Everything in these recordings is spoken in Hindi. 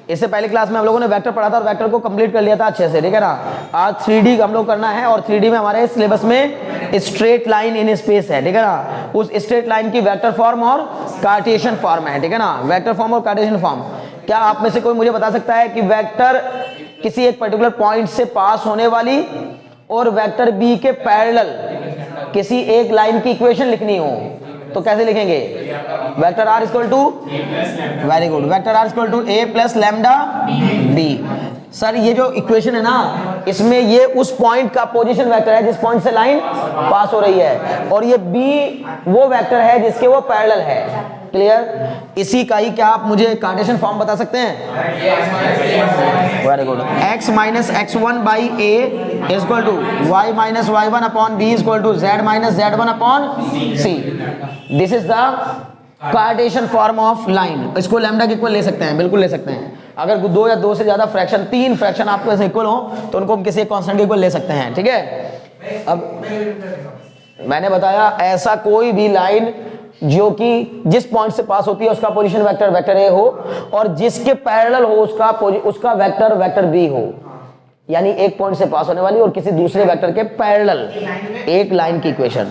इससे पहले क्लास में हम लोगों ने वेक्टर पढ़ा था और वेक्टर को कंप्लीट कर लिया था अच्छे से, ठीक है ना। आज 3D हम लोग करना है और 3D में हमारे सिलेबस में स्ट्रेट लाइन इन स्पेस है, ठीक है ना। उस स्ट्रेट लाइन की वेक्टर फॉर्म और कार्टेशियन फॉर्म है, ठीक है ना। वेक्टर फॉर्म और कार्टेशियन फॉर्म। क्या आप में से कोई मुझे बता सकता है कि वेक्टर किसी एक पर्टिकुलर पॉइंट से पास होने वाली और वेक्टर बी के पैरेलल किसी एक लाइन की इक्वेशन लिखनी हो तो कैसे लिखेंगे? Vector r equal to, very good, vector r equal to a plus lambda b. Sir ये जो इक्वेशन है ना, इसमें ये उस पॉइंट का पोजीशन वेक्टर है जिस पॉइंट से लाइन पास हो रही है, और ये बी वो वेक्टर है जिसके वो पैरेलल है। क्लियर? इसी का ही क्या आप मुझे कार्टेशियन फॉर्म बता सकते हैं? Very good, x minus x1 by a equal to y minus y1 upon B equal to z minus z1 upon c. This is the Cartesian form of line. इसको लैम्डा के इक्वल ले सकते हैं, बिल्कुल ले सकते हैं। अगर दो या दो से ज्यादा फ्रैक्शन, तीन फ्रैक्शन आपके पास इक्वल हो तो उनको हम किसी एक कांस्टेंट के इक्वल ले सकते हैं, ठीक है। अब मैंने बताया ऐसा कोई भी लाइन जो कि जिस पॉइंट से पास होती है उसका पोजीशन वेक्टर वेक्टर ए हो और जिसके पैरेलल हो उसका वेक्टर वेक्टर बी हो, यानी एक पॉइंट से पास होने वाली और किसी दूसरे वेक्टर के पैरेलल एक लाइन की इक्वेशन।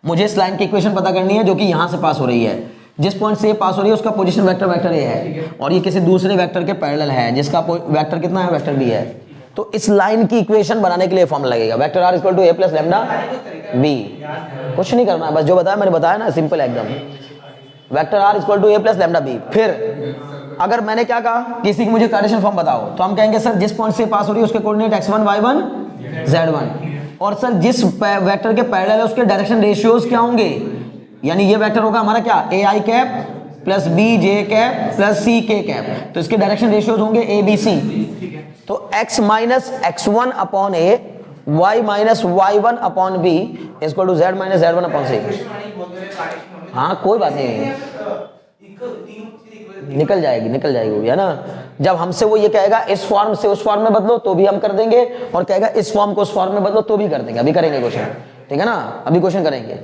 मुझे इस लाइन की इक्वेशन पता करनी है जो कि यहां से पास हो रही है, जिस पॉइंट से पास हो रही है उसका पोजीशन वेक्टर वेक्टर ए है और ये किसी दूसरे वेक्टर के पैरेलल है जिसका वेक्टर कितना है? वेक्टर बी है। तो इस लाइन की इक्वेशन बनाने के लिए फॉर्म लगेगा vector r equal to a plus lambda b. कुछ नहीं करना है, बस जो बताया मैंने बताया ना, सिंपल है एकदम। Vector r equal to a plus lambda b. फिर अगर मैंने क्या कहा, किसी की मुझे कार्टेशियन फॉर्म बताओ, तो हम कहेंगे सर जिस पॉइंट से पास हो रही है उसके कोऑर्डिनेट x1 y1 z1, और सर जिस वेक्टर के पैरेलल है उसके डायरेक्शन रेशियोज क्या होंगे? यानी ये वेक्टर होगा हमारा क्या? A I cap plus B J cap plus C K cap, तो इसके डायरेक्शन रेशियोज होंगे ए बी सी। तो x minus x1 upon A, y minus y1 upon B equal to z minus z1 upon C. हाँ कोई बात नहीं, निकल जाएगी है ना। जब हमसे वो ये कहेगा इस फॉर्म से उस फॉर्म में बदलो तो भी हम कर देंगे, और कहेगा इस फॉर्म को उस फॉर्म में बदलो तो भी कर देंगे। अभी करेंगे क्वेश्चन, ठीक है ना, अभी क्वेश्चन करेंगे,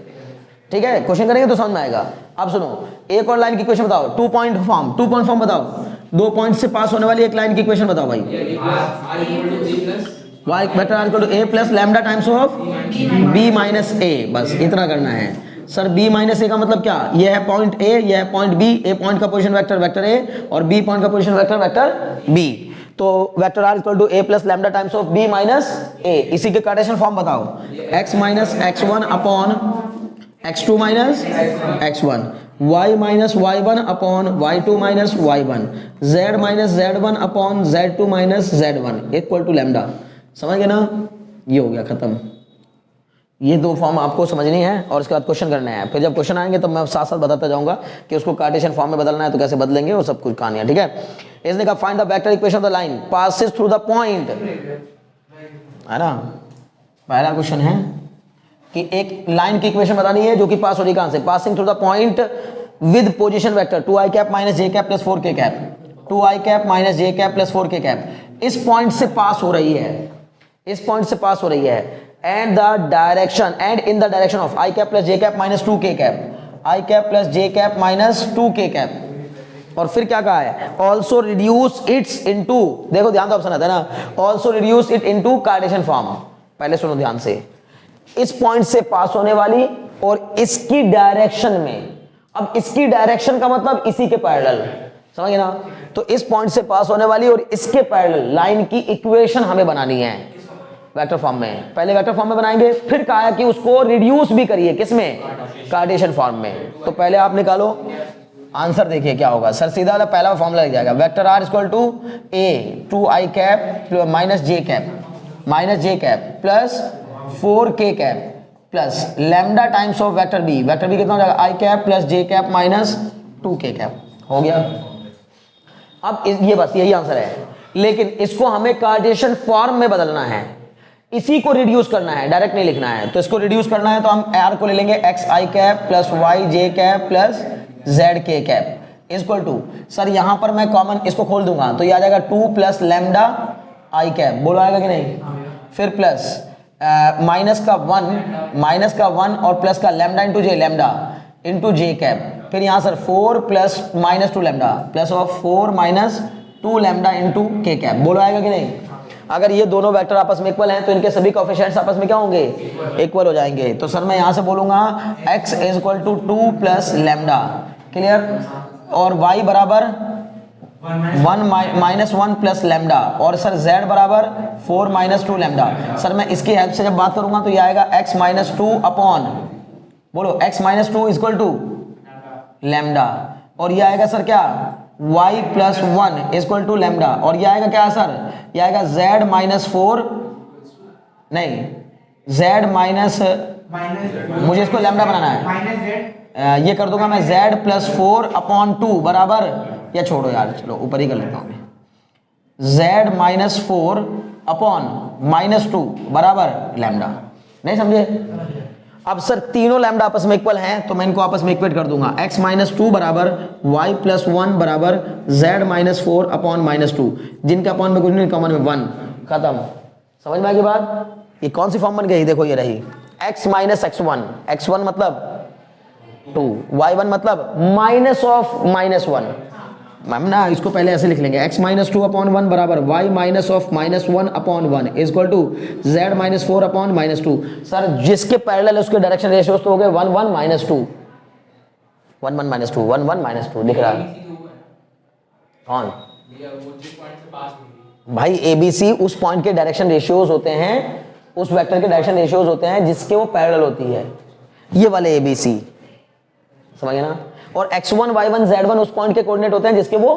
ठीक है। क्वेश्चन करेंगे तो समझ में आएगा। अब सुनो, एक और लाइन की इक्वेशन बताओ, टू पॉइंट फॉर्म बताओ। दो पॉइंट से पास होने वाली एक लाइन की इक्वेशन बताओ भाई। y vector r equal to a plus lambda times of b minus a, बस इतना करना है। सर b माइनस a का मतलब क्या? ये है पॉइंट a, ये है पॉइंट b, a पॉइंट का पोजीशन वेक्टर वेक्टर a और b पॉइंट का पोजीशन वेक्टर वेक्टर b। तो vector r equal to a plus lambda times of b minus a। इसी के कार्टेशियन फॉर्म बताओ, x minus x1 upon x2 minus x1, y minus y1 upon y2 minus y1, z minus z1 upon z2 minus z1 equal to lambda. समझ गए ना? ये हो गया खत्म। ये दो फॉर्म आपको समझनी है और इसके बाद क्वेश्चन करने हैं। फिर जब क्वेश्चन आएंगे तो मैं साथ साथ बताता जाऊंगा कि उसको कार्टेशियन फॉर्म में बदलना है तो कैसे बदलेंगे, वो सब कुछ कहानियां, ठीक है। इसने कहा find the vector equation of the line passes through the point, है ना। पहला क्वेश्चन है कि एक लाइन की इक्वेशन बतानी है जो कि पास हो रही कहां से? Passing through the point with position vector 2i cap minus j cap plus 4k cap, 2i cap minus j cap plus 4k cap. इस पॉइंट से पास हो रही है, इस पॉइंट से पास हो रही है, and the direction and in the direction of i cap plus j cap minus 2k cap, i cap plus j cap minus 2k cap. और फिर क्या कहा है? ऑल्सो रिड्यूस इट्स इनटू, देखो ध्यान से ऑप्शन आता है ना, also reduce it into Cartesian form. पहले सुनो ध्यान से, इस पॉइंट से पास होने वाली और इसकी डायरेक्शन में, अब इसकी डायरेक्शन का मतलब इसी के पैरेलल, समझ ना। तो इस पॉइंट से पास होने वाली और इसके पैरेलल लाइन की इक्वेशन हमें बनानी है वेक्टर फॉर्म में। पहले वेक्टर फॉर्म में बनाएंगे, फिर कहा है कि उसको रिड्यूस भी करिए, किसमें? कार्टेशियन फॉर्म में। तो पहले आप निकालो आंसर, देखिए क्या होगा। सर सीधा वाला पहला फॉर्मूला लग जाएगा, vector r equal to a 2i cap minus j cap plus 4k cap plus lambda times of vector b कितना हो जाएगा? i cap plus j cap minus 2k cap. हो गया। अब ये बस यही आंसर है, लेकिन इसको हमें कार्टेशियन फॉर्म में बदलना है, इसी को रिड्यूस करना है, डायरेक्ट नहीं लिखना है। तो इसको रिड्यूस करना है तो हम r को ले लेंगे xi cap plus yj cap plus zk cap equal to, sir यहां पर मैं कॉमन इसको खोल दूंगा तो ये आ जाएगा 2 प्लस लैम्डा i कैप, बोलो आएगा कि नहीं? फिर प्लस माइनस का 1 और प्लस का लैम्डा इंटू जे, लैम्डा इंटू जे कैप फिर यहाँ sir 4 plus minus 2 lambda plus of 4 minus 2 lambda into के कैप। बोलो आएगा कि नहीं? अगर ये दोनों वेक्टर आपस में इक्वल हैं तो इनके सभी कोएफिशिएंट्स आपस में क्या होंगे? इक्वल हो जाएंगे। तो सर मैं यहाँ से बोलूंगा x is equal to 2 plus lambda, clear, और y बराबर 1 माइनस 1 प्लस लैम्डा, और सर z बराबर 4 माइनस 2 लैम्डा। सर मैं इसकी हेल्प से जब बात करूंगा तो ये आएगा x माइनस 2 अपॉन, बोलो x minus 2 is equal to lambda, और ये आएगा सर क्या? y plus 1 is equal to lambda, और ये आएगा क्या सर? ये आएगा z माइनस 4, नहीं z माइनस, मुझे इसको लैम्डा बनाना है, ये कर दूंगा मैं z प्लस 4 अपॉन 2 बराबर, या छोड़ो यार, चलो ऊपर ही कर लेता हूँ मैं, z माइनस 4 अपॉन माइनस 2 बराबर लैम्डा। नहीं समझे? अब सर तीनों लैम्डा आपस में इक्वल हैं तो मैं इनको आपस में इक्वेट कर दूंगा, x माइनस 2 बराबर y प्लस 1 बराबर z माइनस 4 अपॉन माइनस 2, जिनका अपॉन में कुछ नहीं, कॉमन में 1, खत्म। समझ में आ गई बात? ये कौन सी फॉर्म बन गई? देखो ये रही x माइनस x1, x1 मतलब 2, y1 मतलब माइनस ऑफ माइनस 1। मैम ना इसको पहले ऐसे लिख लेंगे, x माइनस 2 अपॉन 1 बराबर y minus of minus 1 upon 1 is equal to z minus 4 upon minus 2। Sir जिसके पैरेलल उसके डायरेक्शन रेशियोज तो हो गए 1 1 माइनस 2, 1 1 माइनस 2, 1 1 माइनस 2 दिख रहा है कौन? भाई ABC उस पॉइंट के डायरेक्शन रेशियोज होते हैं, उस वेक्टर के डायरेक्शन रेशियोज होते हैं जिसके वो पैरेलल होती है, ये वाले ABC, समझ गए ना? और x1 y1 z1 उस पॉइंट के कोऑर्डिनेट होते हैं जिसके वो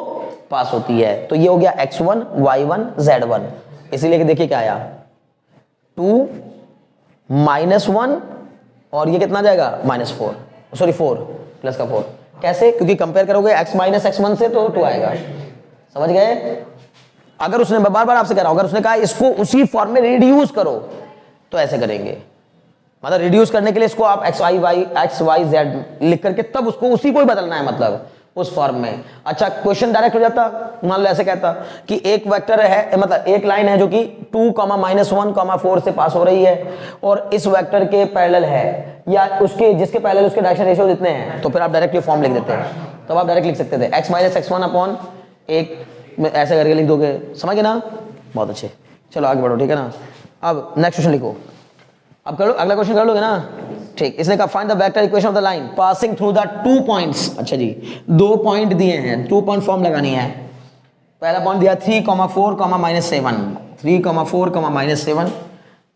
पास होती है। तो ये हो गया x1 y1 z1, इसीलिए देखिए क्या आया 2 माइनस 1, और ये कितना जाएगा? माइनस 4, सॉरी 4 प्लस का 4। कैसे? क्योंकि कंपेयर करोगे x माइनस x1 से तो 2 आएगा। समझ गए? अगर उसने, बार बार आपसे कह रहा हूं, अगर उसने कहा इसको उसी फॉर्म में रिड्यूस करो तो ऐसे करेंगे, मतलब रिड्यूस करने के लिए इसको आप x y z लिख करके तब उसको उसी को ही बदलना है, मतलब उस फॉर्म में। अच्छा क्वेश्चन डायरेक्ट हो जाता, मान लो ऐसे कहता कि एक वेक्टर है, मतलब एक लाइन है जो कि 2 माइनस 1 4 से पास हो रही है और इस वेक्टर के पैरेलल है, या उसके जिसके पैरेलल उसके डायरेक्शन रेशियो इतने हैं, तो फिर आप डायरेक्ट ये फॉर्म लिख देते हैं। तब आप डायरेक्ट लिख सकते थे x माइनस x1 अपॉन 1 ऐसे करके लिख दोगे। समझ गए ना? बहुत अच्छे, चलो आगे बढ़ो, ठीक है ना? अब नेक्स्ट क्वेश्चन लिखो, अब कर लो, अगला क्वेश्चन कर लोगे ना? ठीक, इसने कहा find the vector equation of the line passing through the 2 points. अच्छा जी, 2 पॉइंट दिए हैं, 2 पॉइंट फॉर्म लगानी है। पहला पॉइंट दिया 3, 4, minus 7, 3, 4, minus 7,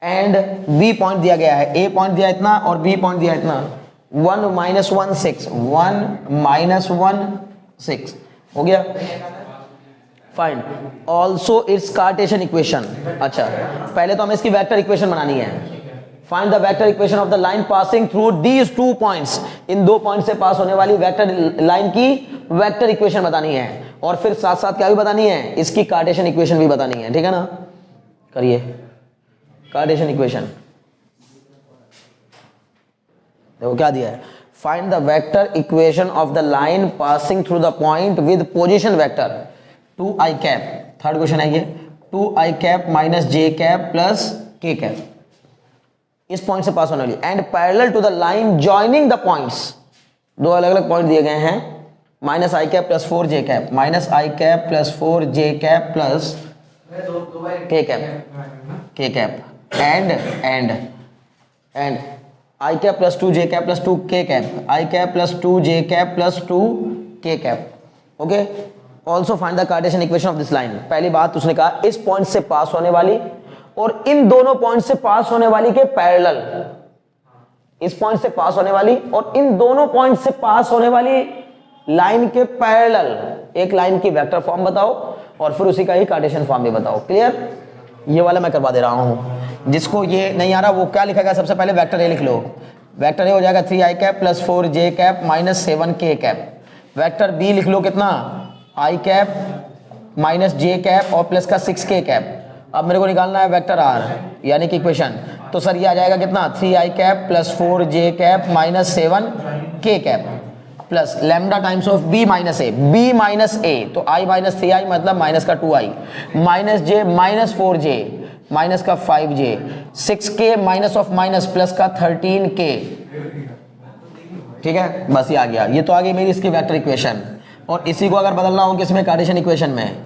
and b point दिया गया है, ए पॉइंट दिया इतना और बी पॉइंट दिया इतना, 1 माइनस 1 6, 1 माइनस 1 6 हो गया। Find also it's Cartesian equation. अच्छा पहले तो हमें इसकी वेक्टर इक्वेशन बनानी है। Find the vector equation of the line passing through these 2 points, in 2 point से पास होने वाली वेक्टर लाइन की वेक्टर इक्वेशन बतानी है, और फिर साथ साथ क्या भी बतानी है? इसकी कार्टेशियन इक्वेशन भी बतानी है, ठीक है ना? करिए कार्टेशियन इक्वेशन। देखो क्या दिया है, find the vector equation of the line passing through the point with position vector 2i cap. Third question है ये, 2i cap minus j cap plus k cap, इस पॉइंट से पास होने वाली, and parallel to the line joining the points. 2 अलग अलग पॉइंट दिए गए हैं, minus I cap plus 4j cap, minus I cap plus 4j cap plus k cap, and I cap plus 2j cap plus 2k cap, I cap plus 2j cap plus 2k cap. Okay, also find the cartesian equation of this line. पहली बात उसने कहा इस पॉइंट से पास होने वाली और इन दोनों पॉइंट से पास होने वाली के पैरेलल, इस पॉइंट से पास होने वाली और इन दोनों पॉइंट से पास होने वाली लाइन के पैरेलल एक लाइन की वेक्टर फॉर्म बताओ और फिर उसी का ही कार्टेशियन फॉर्म भी बताओ। क्लियर? ये वाला मैं करवा दे रहा हूं, जिसको ये नहीं आ रहा वो क्या लिखेगा? सबसे पहले वेक्टर ए लिख लो। वेक्टर ए हो जाएगा 3i cap plus 4j cap minus 7k cap. Vector b लिख लो कितना? i cap minus j cap और प्लस का 6k कैप। अब मेरे को निकालना है वेक्टर आर, यानी कि इक्वेशन। तो सर ये आ जाएगा कितना? 3i cap plus 4j cap minus 7k cap plus lambda times of b minus a, b minus a, तो i माइनस 3i मतलब माइनस का 2i, minus j minus 4j minus का 5j, 6k minus of minus plus का 13k। ठीक है, बस ये आ गया, ये तो आ गई मेरी इसकी वेक्टर इक्वेशन। और इसी को अगर बदलना हो किसमें, कार्टेशियन इक्वेशन में,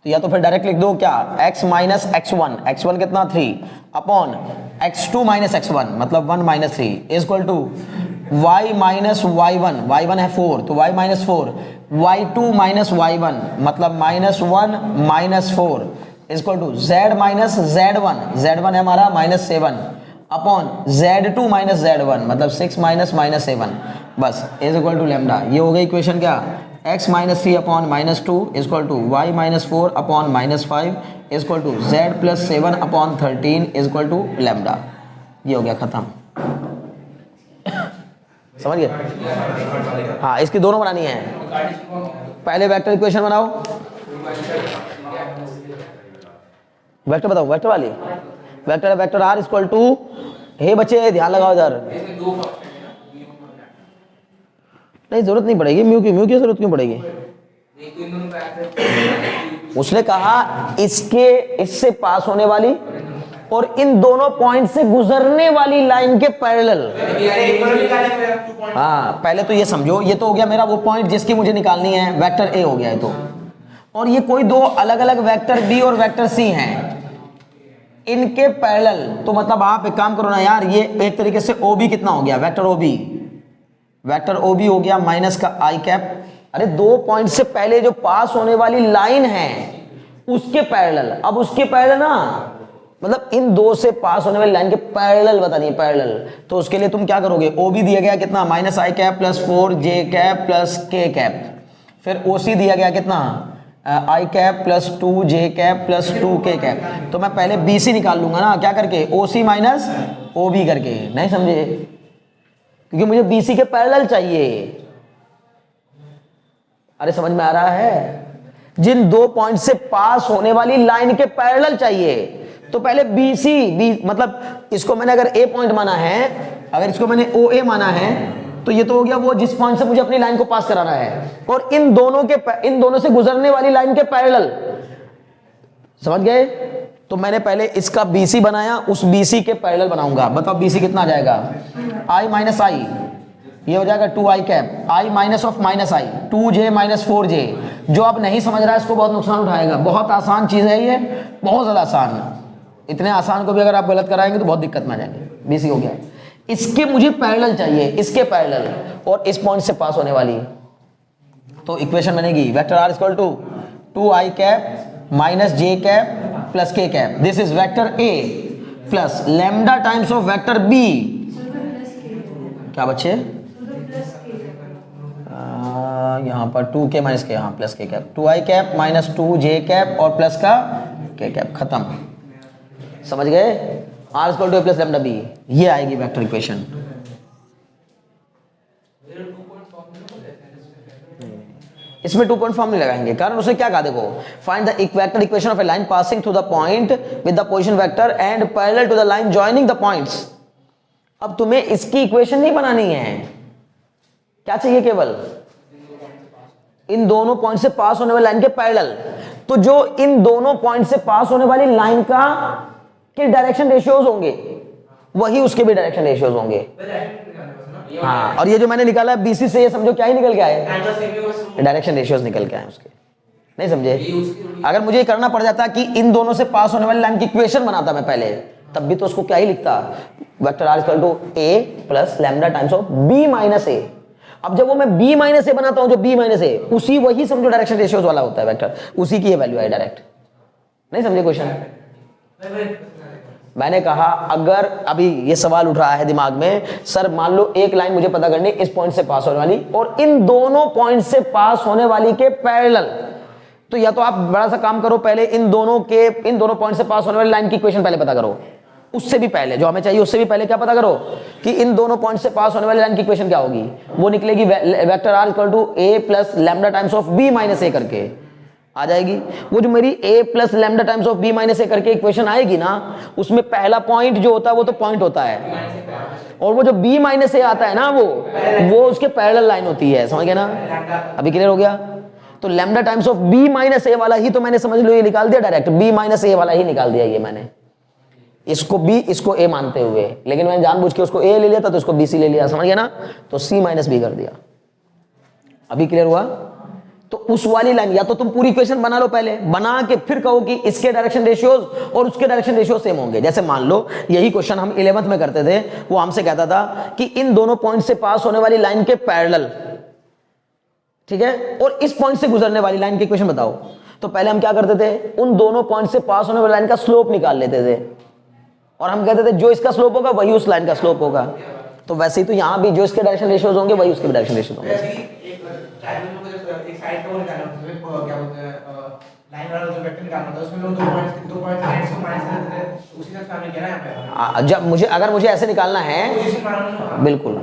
तो या तो फिर डायरेक्ट लिख दो क्या, x माइनस x1, x1 कितना 3 अपॉन x2 माइनस x1 मतलब 1 minus 3 is equal to y minus y1, y1 है 4 तो y minus 4, y2 minus y1 मतलब minus 1 minus 4 is equal to z minus z1, z1 है हमारा minus 7 upon z2 minus z1 मतलब 6 माइनस माइनस 7 बस इज इक्वल टू लैम्डा। ये हो गई इक्वेशन क्या, x minus 3 upon minus 2 is equal to y minus 4 upon minus 5 is equal to z plus 7 upon 13 is equal to lambda. ये हो गया खत्म, समझ गए। हाँ इसकी दोनों बनानी है, पहले वेक्टर इक्वेशन बनाओ, वेक्टर बताओ, वेक्टर वाली वेक्टर है वेक्टर r इक्वल टू, हे बच्चे ध्यान लगाओ इधर, नहीं जरूरत नहीं पड़ेगी, म्यू की जरूरत क्यों पड़ेगी, उसने कहा इससे पास होने वाली और इन दोनों पॉइंट से गुजरने वाली लाइन के पैरेलल। हाँ पहले तो ये समझो, ये तो हो गया मेरा वो पॉइंट जिसकी मुझे निकालनी है, वेक्टर ए हो गया है तो, और ये कोई दो अलग अलग वेक्टर बी और वेक्टर सी हैं, इनके पैरेलल, तो मतलब आप एक काम करो ना यार, ये एक तरीके से OB कितना हो गया, वेक्टर OB हो गया माइनस का आई कैप, अरे दो पॉइंट से पहले जो पास होने वाली लाइन है उसके पैरेलल, अब उसके पैरेलल ना मतलब इन दो से पास होने वाली लाइन के पैरेलल बतानी है, पैरेलल, तो उसके लिए तुम क्या करोगे, OB दिया गया कितना माइनस आई cap plus 4j cap plus k cap, फिर OC दिया गया कितना I cap plus 2j cap plus 2k cap, तो मैं पहले BC निकाल लूंगा ना, क्या करके OC माइनस OB करके, नहीं समझे, क्योंकि मुझे BC के पैरेलल चाहिए। अरे समझ में आ रहा है, जिन दो पॉइंट से पास होने वाली लाइन के पैरेलल चाहिए, तो पहले BC मतलब इसको मैंने अगर A पॉइंट माना है, अगर इसको मैंने OA माना है, तो ये तो हो गया वो जिस पॉइंट से मुझे अपनी लाइन को पास कराना है, और इन दोनों से गुजरने वाली लाइन के पैरेलल, समझ गए। तो मैंने पहले इसका BC बनाया, उस BC के पैरेलल बनाऊंगा, बताओ BC कितना आ जाएगा, I माइनस आई, ये हो जाएगा 2i cap, I minus of minus I 2j minus 4j। जो अब नहीं समझ रहा है इसको बहुत नुकसान उठाएगा, बहुत आसान चीज है ये, बहुत ज्यादा आसान, इतने आसान को भी अगर आप गलत कराएंगे तो बहुत दिक्कत में आ जाएंगे। BC हो गया, इसके मुझे पैरेलल चाहिए, इसके पैरेलल और इस पॉइंट से पास होने वाली, तो इक्वेशन बनेगी vector r equal to 2i cap minus j cap plus k cap, this is vector A plus lambda times of vector B, क्या बच्चे यहाँ पर 2k माइनस k, हाँ plus k cap, 2i cap minus 2j cap और प्लस का k कैप, खत्म, समझ गए। r equal to plus lambda b, ये आएगी वेक्टर इक्वेशन। इसमें 2 पॉइंट फॉर्म नहीं लगाएंगे, कारण उसने क्या कहा, देखो find the vector equation of a line passing through the point with the position vector and parallel to the line joining the points. अब तुम्हें इसकी इक्वेशन नहीं बनानी है, क्या चाहिए, केवल इन दोनों पॉइंट से पास होने वाली लाइन के पैरेलल, तो जो इन दोनों पॉइंट से पास होने वाली लाइन का के डायरेक्शन रेशियोज होंगे, वही उसके भी डायरेक्शन रेशियोज होंगे। हाँ, और ये जो मैंने निकाला है BC से, ये समझो क्या ही निकल के आए, डायरेक्शन रेशियोज निकल के आए उसके, नहीं समझे। अगर मुझे करना पड़ जाता कि इन दोनों से पास होने वाली लाइन की इक्वेशन बनाता मैं पहले, तब भी तो उसको क्या ही लिखता, vector r equal to a plus lambda times of b minus a। अब जब वो मैं b माइनस a बनाता हूं, जो b माइनस a, उसी वही समझो डायरेक्शन रेशियोज वाला होता है वेक्टर, उसी की ये वैल्यू है डायरेक्ट, नहीं समझे क्वेश्चन। मैंने कहा अगर अभी ये सवाल उठ रहा है दिमाग में, सर मान लो एक लाइन मुझे पता करनी इस पॉइंट से पास होने वाली और इन दोनों पॉइंट से पास होने वाली के पैरेलल, तो या तो आप बड़ा सा काम करो, पहले इन दोनों पॉइंट से पास होने वाली लाइन की इक्वेशन पहले पता करो, उससे भी पहले जो हमें चाहिए उससे भी पहले क्या पता करो कि इन दोनों पॉइंट से पास होने वाली लाइन की इक्वेशन क्या होगी, वो निकलेगी vector r equal to a plus lambda times of b minus a करके आ जाएगी। वो जो मेरी a plus lambda times of b minus a करके इक्वेशन आएगी ना, उसमें पहला पॉइंट जो होता है वो तो पॉइंट होता है, और वो जो b माइनस a आता है ना, वो उसके पैरेलल लाइन होती है, समझ गए ना, अभी क्लियर हो गया। तो lambda times of b minus a वाला ही तो मैंने समझ लो ये निकाल दिया डायरेक्ट, b माइनस a वाला ही निकाल दिया ये मैंने, इसको बी इसको ए मानते हुए, लेकिन मैंने जानबूझ के उसको ए ले लिया था तो इसको बी सी ले लिया, समझ गया ना, तो सी माइनस बी कर दिया। अभी क्लियर हुआ? तो उस वाली लाइन या तो तुम पूरी इक्वेशन बना लो पहले, बना के फिर कहो कि इसके डायरेक्शन रेशियोज और उसके डायरेक्शन रेशियो सेम होंगे। जैसे मान लो यही क्वेश्चन हम 11th में करते थे, वो हमसे कहता था कि इन दोनों पॉइंट से पास होने वाली लाइन के पैरेलल, ठीक है, और इस पॉइंट से गुजरने वाली लाइन की इक्वेशन बताओ। तो पहले हम क्या करते थे, उन दोनों पॉइंट से पास होने वाली लाइन का स्लोप निकाल लेते थे और हम कहते थे जो इसका स्लोप होगा वही उस लाइन का स्लोप होगा। तो वैसे ही तो यहां भी जो इसके डायरेक्शन रेशियोज होंगे वही उसके डायरेक्शन रेशियोज होंगे। जब अगर मुझे ऐसे निकालना है, बिल्कुल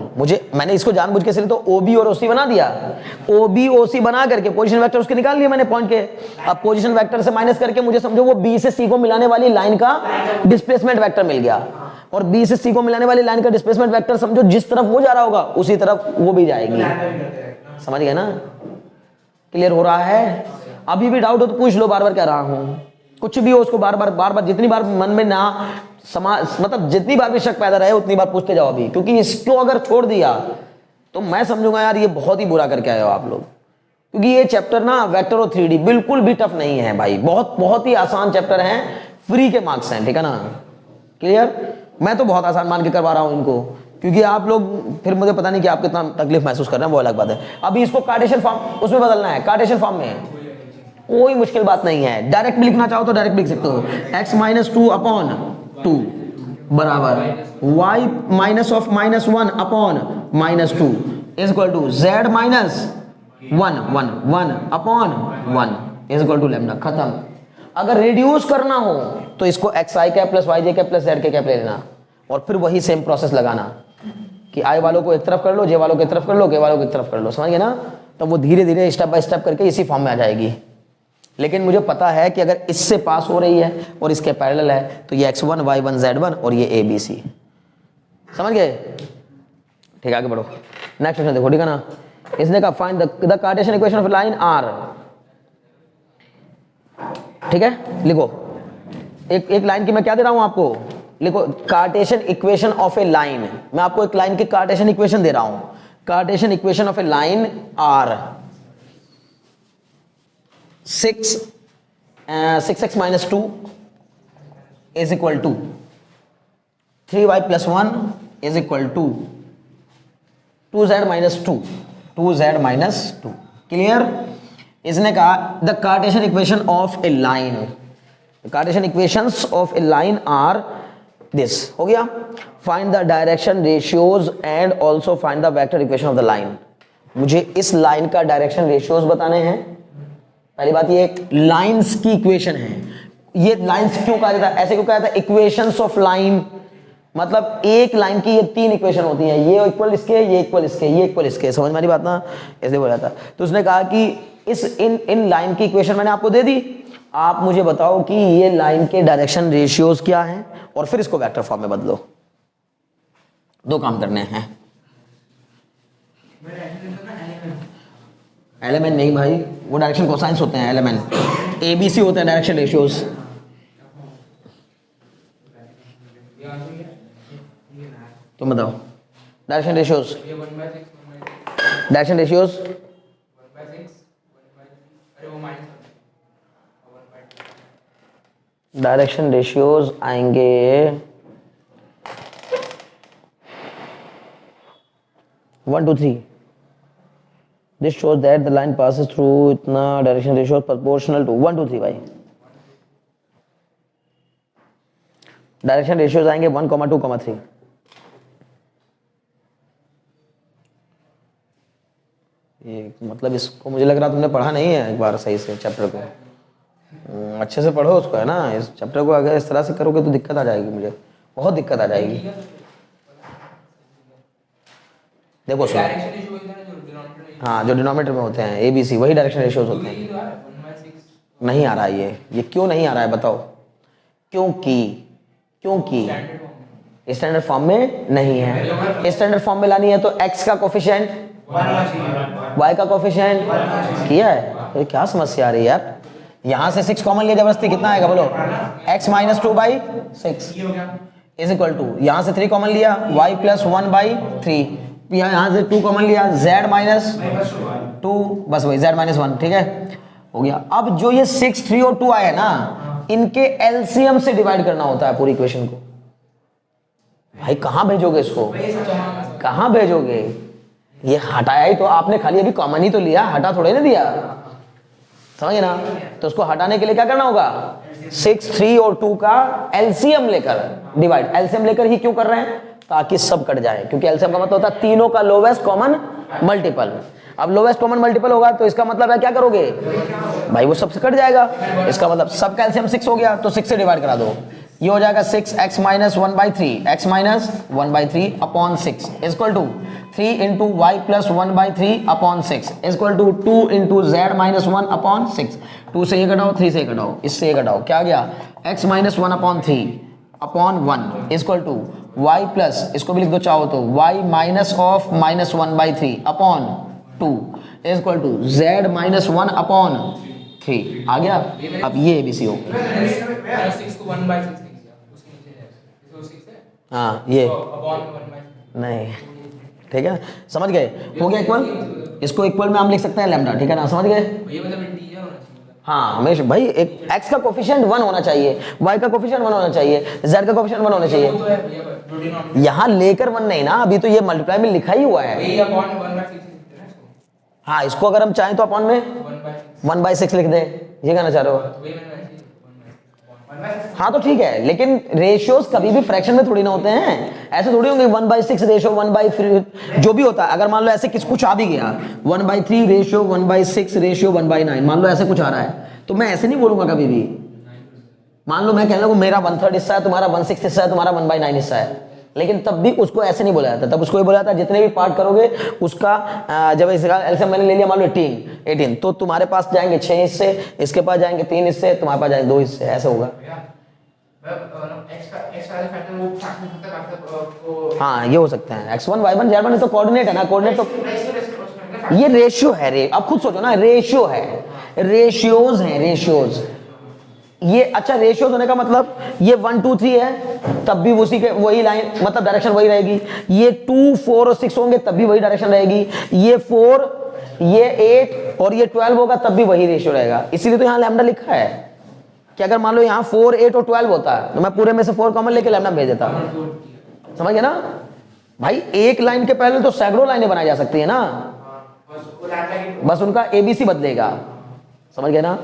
मैंने इसको जानबूझ के इसलिए तो ओबी और ओसी बना दिया, ओबी ओसी बना करके पोजीशन वेक्टर उसके निकाल लिए मैंने पॉइंट के। अब पोजीशन वेक्टर से माइनस करके मुझे समझो वो बी से सी को मिलाने वाली लाइन का डिस्प्लेसमेंट वेक्टर मिल गया, और बी से सी को मिलाने वाली लाइन का डिस्प्लेसमेंट वेक्टर समझो जिस तरफ वो जा रहा होगा उसी तरफ वो भी जाएगी। समझ गए ना? क्लियर हो रहा है? अभी भी डाउट हो तो पूछ लो, बार बार कह रहा हूं, कुछ भी हो उसको बार बार जितनी बार मन में ना मतलब जितनी बार भी शक पैदा रहे उतनी बार पूछते जाओ अभी, क्योंकि इसको अगर छोड़ दिया तो मैं समझूंगा यार ये बहुत ही बुरा करके आए हो आप लोग, क्योंकि ये चैप्टर ना वेक्टर और 3D बिल्कुल भी टफ नहीं है भाई, बहुत ही आसान चैप्टर है, फ्री के मार्क्स हैं, ठीक है ना? क्लियर? मैं तो बहुत आसान मान के करवा रहा हूं इनको, क्योंकि आप लोग फिर मुझे पता नहीं कि आप कितना तकलीफ महसूस कर रहे हैं, वो अलग बात है। अभी इसको कार्टेशियन फॉर्म उसमें बदलना है, कार्टेशियन फॉर्म में कोई मुश्किल बात नहीं है, डायरेक्ट भी लिखना चाहो तो डायरेक्ट लिख सकते हो, x माइनस 2 अपॉन 2 बराबर y minus of minus 1 upon minus 2 is equal to z minus 1 upon 1 is equal to lambda. खत्म। अगर रिड्यूस करना हो तो इसको xi cap plus yj cap plus z cap ले लेना और फिर वही सेम प्रोसेस लगाना कि i वालों को एक तरफ कर लो, j वालों को एक तरफ कर लो, k वालों को एक तरफ कर लो, समझ गए ना? तो वो धीरे धीरे स्टेप बाय स्टेप करके इसी फॉर्म में आ जाएगी। लेकिन मुझे पता है कि अगर इससे पास हो रही है और इसके पैरेलल है तो ये x1 y1 z1 और ये abc, समझ गए? ठीक है, आगे बढ़ो। नेक्स्ट क्वेश्चन देखो, ठीक है ना? इसने कहा find the cartesian equation of line r, ठीक है? लिखो एक लाइन की मैं क्या दे रहा हूं आपको, लिखो Cartesian equation of a line. मैं आपको एक लाइन की कार्टेशियन इक्वेशन दे रहा हूं, Cartesian equation of a line r 6x minus 2 is equal to 3y plus 1 is equal to 2z minus 2, 2z minus 2। Clear? इसने कहा the cartesian equation of a line, cartesian equations of a line are this, हो गया। Find the direction ratios and also find the vector equation of the line. मुझे इस लाइन का डायरेक्शन रेशियोज बताने हैं। पहली बात, ये एक लाइंस की इक्वेशन है। ये लाइंस क्यों कहा जाता है, ऐसे क्यों कहा जाता है? इक्वेशंस ऑफ लाइन, मतलब एक लाइन की ये 3 इक्वेशन होती हैं, ये इक्वल इसके, ये इक्वल इसके, ये इक्वल इसके, समझ में आ रही बात ना? ऐसे बोला था। तो उसने कहा कि इस इन लाइन की इक्वेशन मैंने आपको दे दी, आप मुझे बताओ कि ये लाइन के डायरेक्शन रेशियोज क्या हैं और फिर इसको वेक्टर फॉर्म में बदलो। 2 काम करने हैं। एलिमेंट नहीं भाई, वो डायरेक्शन कोसाइंस होते हैं, एलिमेंट एबीसी होते हैं डायरेक्शन रेशियोज। तुम बताओ direction ratios, direction ratios direction ratios आएंगे 1 2 3। This shows that the line passes through इतना direction ratio proportional to 1 2 3 भाई। डायरेक्शन रेशियोज आएंगे 1 2 3। ये मतलब इसको मुझे लग रहा तुमने पढ़ा नहीं है एक बार सही से चैप्टर को, अच्छे से पढ़ो उसको, है ना? इस चैप्टर को अगर इस तरह से करोगे तो दिक्कत आ जाएगी, मुझे बहुत दिक्कत आ जाएगी। देखो सुनो, हाँ जो डिनोमिनेटर में होते हैं ABC वही डायरेक्शन रेशियोज होते हैं। नहीं आ रहा है ये क्यों नहीं आ रहा है बताओ? क्योंकि स्टैंडर्ड फॉर्म में नहीं है। स्टैंडर्ड फॉर्म में लानी है तो x का कोफिशिएंट y का कोफिशिएंट किया है। तो क्या समस्या आ रही है यार? यहां से 6 कॉमन लिया जबरदस्ती, कितना आएगा बोलो, x minus 2/6 is equal to, यहां से 3 कॉमन लिया y प्लस 1/3, यहां से 2 कॉमन लिया z माइनस 2, बस वही z माइनस 1, ठीक है हो गया। अब जो ये 6, 3 और 2 आए ना, इनके एलसीएम से डिवाइड करना होता है पूरी इक्वेशन को। भाई कहां भेजोगे इसको, कहां भेजोगे, ये हटाया ही तो आपने, खाली अभी कॉमन ही तो लिया, हटा थोड़े ना दिया, समझे ना। तो उसको हटाने के लिए क्या करना होगा, 6, 3 और 2 का एलसीएम लेकर डिवाइड। एलसीएम लेकर ही क्यों कर रहे हैं, ताकि सब कट जाए, क्योंकि एलसीएम का मतलब होता है तीनों का लोवेस्ट कॉमन मल्टीपल। अब लोवेस्ट कॉमन मल्टीपल होगा तो इसका मतलब है क्या करोगे भाई, वो सबसे कट जाएगा, इसका मतलब सब का एलसीएम 6 हो गया, तो 6 से डिवाइड करा दो, ये हो जाएगा 6x minus 1/3, x minus 1/3 upon 6 equal to 3 into y plus 1/3 upon 6 equal to 2 into z minus 1 upon 6। 2 से ये घटाओ, 3 से घटाओ, इससे ये घटाओ, क्या आ गया, x minus 1/3 upon 1 equal to y plus, इसको भी लिख दो चाहो तो, y minus of minus 1/3 upon 2 equal to z minus 1 upon 3 आ गया। अब ये एबीसी हो, हाँ ये नहीं, ठीक है समझ गए, हो गया इक्वल, इसको इक्वल में हम लिख सकते हैं लैम्डा, ठीक है ना, समझ गए। हाँ हमेशा भाई एक x का कोफिशिएंट 1 होना चाहिए, y का कोफिशिएंट 1 होना चाहिए, z का कोफिशिएंट 1 होना चाहिए, यहाँ लेकर 1 नहीं ना, अभी तो ये मल्टीप्लाई में लिखा ही हुआ है। हाँ इसको अगर हम चाहें तो अपॉन में 1/6 लिख दें, ये कहना चाह रहे हो, हाँ तो ठीक है, लेकिन रेशियोज कभी भी फ्रैक्शन में थोड़ी ना होते हैं, ऐसे थोड़ी होंगे 1/6 रेशियो 1/3 जो भी होता है। अगर मान लो ऐसे कुछ आ भी गया 1/3 रेशियो 1/6 रेशियो 1/9, मान लो ऐसे कुछ आ रहा है, तो मैं ऐसे नहीं बोलूंगा कभी भी। मान लो मैं कहने लगूं मेरा 1/3 हिस्सा है, तुम्हारा 1/6 हिस्सा है, तुम्हारा 1/9 हिस्सा है, लेकिन तब भी उसको ऐसे नहीं बोला जाता, तब उसको ये बोला जाता है जितने भी पार्ट करोगे उसका, जब इसका एलसीएम मैंने ले लिया मान लो 18 तो तुम्हारे पास जाएंगे 6 हिस्से, इसके पास जाएंगे 3 हिस्से, तुम्हारे पास जाएंगे 2 हिस्से, ऐसे होगा। हाँ ये हो सकता है, x1 y1 z1 तो कोऑर्डिनेट है ना, कोऑर्डिनेट तो ये रेशियो है, अब खुद सोचो ना, रेशियो है, रेशियोज हैं, रेशियोज ये, अच्छा रेशियोज होने का मतलब ये 1 2 3 है तब भी उसी के वही लाइन, मतलब डायरेक्शन वही रहेगी, ये 2 4 और 6 होंगे तब भी वही डायरेक्शन रहेगी, ये 4 ये 8 और ये 12 होगा तब भी वही रेशियो रहेगा। इसीलिए तो यहाँ लैम्डा लिखा है कि अगर मान लो यहाँ 4 8 और 12 होता है तो मैं पूरे में से 4 कॉमन लेके लैम्डा भेज देता, समझ गए ना भाई। एक लाइन के पहले तो सैकड़ों लाइनें बनाई जा सकती है ना, बस उनका एबीसी बदलेगा, समझ गए ना,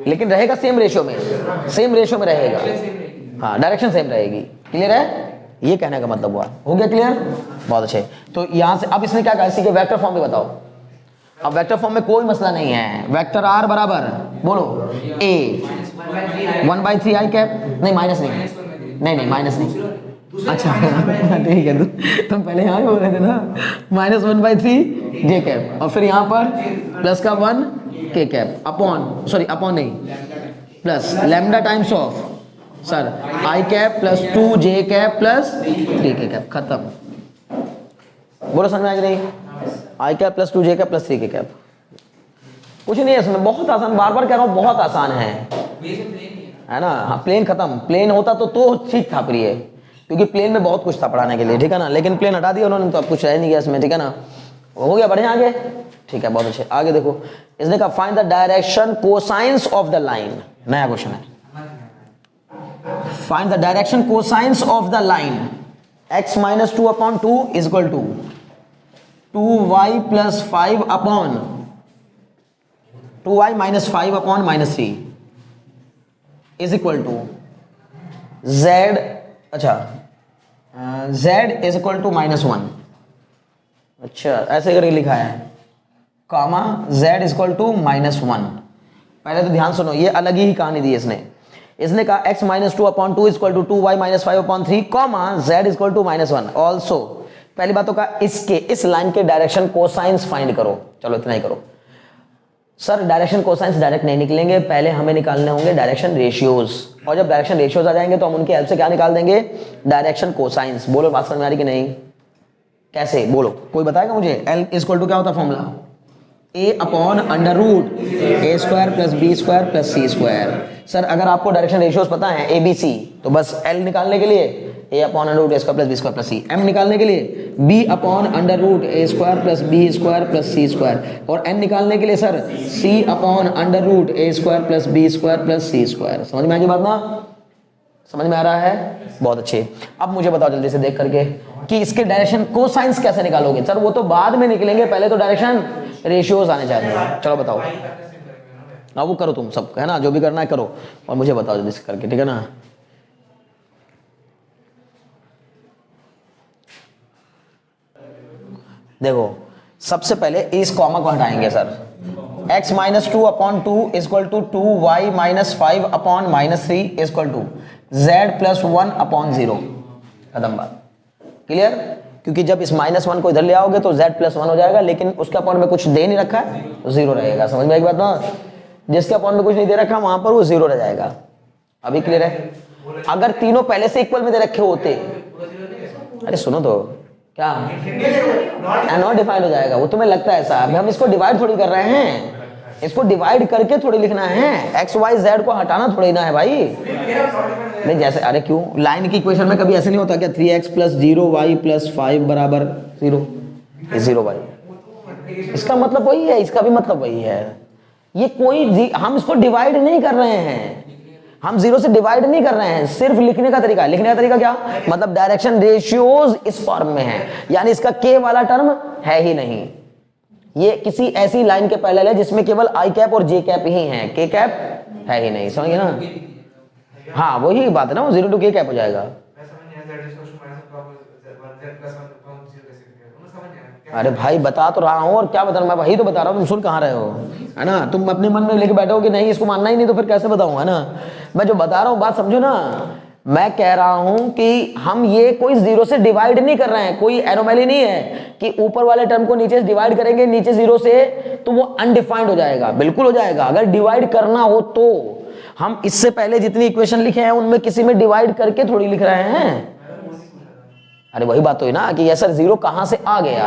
लेकिन रहेगा सेम रेशियो में, सेम रेशियो में रहेगा, हाँ डायरेक्शन सेम रहेगी। क्लियर है, ये कहने का मतलब हुआ, हो गया क्लियर, बहुत अच्छे। तो यहां से अब इसने क्या कहा, इसी के वेक्टर फॉर्म में बताओ। अब वेक्टर फॉर्म में कोई मसला नहीं है, वेक्टर आर बराबर बोलो a 1/3 i कैप, नहीं माइनस नहीं माइनस नहीं, अच्छा ठीक है, तुम पहले यहाँ बोल रहे थे ना, -1/3 j कैप और फिर यहाँ पर प्लस का 1 k cap upon, sorry upon नहीं, plus lambda times of sir i cap plus 2 j cap plus 3 k cap, खत्म। बोलो समझ में आ गई, i cap plus 2 j cap plus 3 k cap, कुछ नहीं है इसमें, बहुत आसान, बार बार कह रहा हूँ बहुत आसान है ना। हाँ प्लेन खत्म, प्लेन होता तो ठीक था प्रिय, क्योंकि प्लेन में बहुत कुछ था पढ़ाने के लिए, ठीक है ना, लेकिन प्लेन हटा दिया उन्होंने तो अब कुछ रह नहीं गया इसमें, ठीक है ना, हो गया, बढ़िया आगे, ठीक है बहुत अच्छे। आगे देखो, इसने कहा find the direction cosines of the line, नया क्वेश्चन है, find the direction cosines of the line x minus 2 upon 2 is equal to 2y plus 5 upon 2y minus 5 upon minus 3 is equal to z, अच्छा z इज इक्वल टू -1, अच्छा ऐसे करके लिखा है, comma z is equal to -1। पहले तो ध्यान सुनो, ये अलग ही कहानी दी इसने कहा x minus 2 upon 2 is equal to 2y minus 5 upon 3 comma z is equal to -1। Also पहली बात होगा इसके इस लाइन के डायरेक्शन कोसाइंस फाइंड करो, चलो इतना ही करो। सर डायरेक्शन कोसाइंस डायरेक्ट नहीं निकलेंगे, पहले हमें निकालने होंगे डायरेक्शन रेशियोज, और जब डायरेक्शन रेशियोज आ जाएंगे तो हम उनकी हेल्प से क्या निकाल देंगे, डायरेक्शन कोसाइंस। बोलो बात समझ में आ रही कि नहीं, कैसे बोलो, कोई बताएगा मुझे, L इक्वल टू क्या होता है formula, a upon under root A square plus B square plus C square. Sir अगर आपको डायरेक्शन रेशियोज पता है ए बी सी, तो बस एल निकालने के लिए A upon under root A square plus B square plus C, M निकालने के लिए बी अपॉन अंडर रूट ए square plus B square plus सी स्क्वायर, और एन निकालने के लिए sir C upon under root ए square plus B square plus सी स्क्वायर। समझ में आ गई बात ना? समझ में आ रहा है? बहुत अच्छे। अब मुझे बताओ जल्दी से देख करके कि इसके डायरेक्शन कोसाइंस कैसे निकालोगे? सर वो तो बाद में निकलेंगे, पहले तो डायरेक्शन रेशियोज आने चाहिए। चलो बताओ, अब वो करो तुम सब, है ना, जो भी करना है करो और मुझे बताओ जल्दी से करके, ठीक है ना? देखो सबसे इस इस कॉमा को हटाएंगे sir. x minus 2 upon 2 equal to 2y minus 5 upon minus 3 equal to z plus 1 upon 0। खत्म बात, क्लियर? क्योंकि जब इस -1 को इधर ले आओगे तो z प्लस 1 हो जाएगा, लेकिन उसके अपॉन में कुछ दे नहीं रखा है तो 0 रहेगा। समझ में एक बात ना? जिसके अपॉन में कुछ नहीं दे रखा वहां पर वो 0 रह जाएगा। अभी क्लियर है? अगर तीनों पहले से इक्वल में दे रखे होते, अरे सुनो तो, क्या नॉट डिफाइंड हो जाएगा? वो तुम्हें लगता है साहब, हम इसको डिवाइड थोड़ी कर रहे हैं, इसको डिवाइड करके थोड़ी लिखना है, एक्स वाई जेड को हटाना थोड़ी ना है भाई। नहीं जैसे, अरे क्यों लाइन की इक्वेशन में कभी ऐसे नहीं होता क्या? 3x प्लस 0y प्लस 5 बराबर 0, 0y, इसका मतलब वही है, इसका भी मतलब वही है। ये कोई हम इसको डिवाइड नहीं कर रहे हैं, हम 0 से डिवाइड नहीं कर रहे हैं, सिर्फ लिखने का तरीका। लिखने का तरीका क्या? मतलब डायरेक्शन रेशियोज इस फॉर्म में है, यानी इसका k वाला टर्म है ही नहीं। ये किसी ऐसी लाइन के पैरेलल है जिसमें केवल आई कैप और जे कैप ही है, के कैप है ही नहीं। समझिए ना? हाँ वही बात है ना, वो 0 टू के कैप हो जाएगा। अरे भाई बता तो रहा हूँ, और क्या बता रहा हूँ मैं, वही तो बता रहा हूँ, तुम सुन कहाँ रहे हो, है ना? तुम अपने मन में लेके बैठो कि नहीं इसको मानना ही नहीं, तो फिर कैसे बताऊँ, है ना? मैं जो बता रहा हूँ बात समझो ना। मैं कह रहा हूं कि हम ये कोई 0 से डिवाइड नहीं कर रहे हैं, कोई एनोमली नहीं है कि ऊपर वाले टर्म को नीचे से डिवाइड करेंगे नीचे 0 से तो वो अनडिफाइंड हो जाएगा। बिल्कुल हो जाएगा। अगर डिवाइड करना हो तो हम इससे पहले जितनी इक्वेशन लिखे हैं उनमें किसी में डिवाइड करके थोड़ी लिख रहे हैं। अरे वही बात तो है ना कि ये सर 0 कहां से आ गया,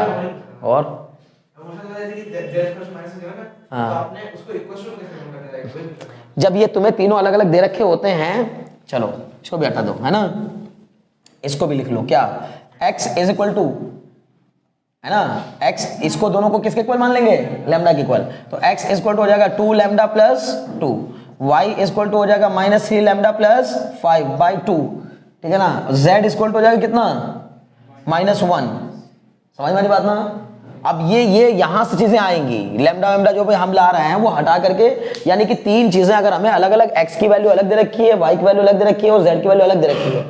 और हाँ जब ये तुम्हें तीनों अलग अलग दे रखे होते हैं, चलो इसको भी हटा दो, है ना? इसको भी लिख लो, क्या x इज इक्वल टू, है ना, x, इसको दोनों को किसके इक्वल मान लेंगे? लैम्डा के इक्वल। तो x इज इक्वल टू हो जाएगा 2 lambda plus 2, y is equal to हो जाएगा -3 लैम्डा प्लस 5/2, ठीक है ना? z इज इक्वल टू हो जाएगा कितना? -1। समझ में आ रही बात ना? अब ये यहां से चीजें आएंगी, लैम्डा वैम्डा जो भी हम ला रहे हैं वो हटा करके, यानी कि तीन चीजें अगर हमें अलग अलग x की वैल्यू अलग दे रखी है, y की वैल्यू अलग दे रखी है और z की वैल्यू अलग दे रखी है,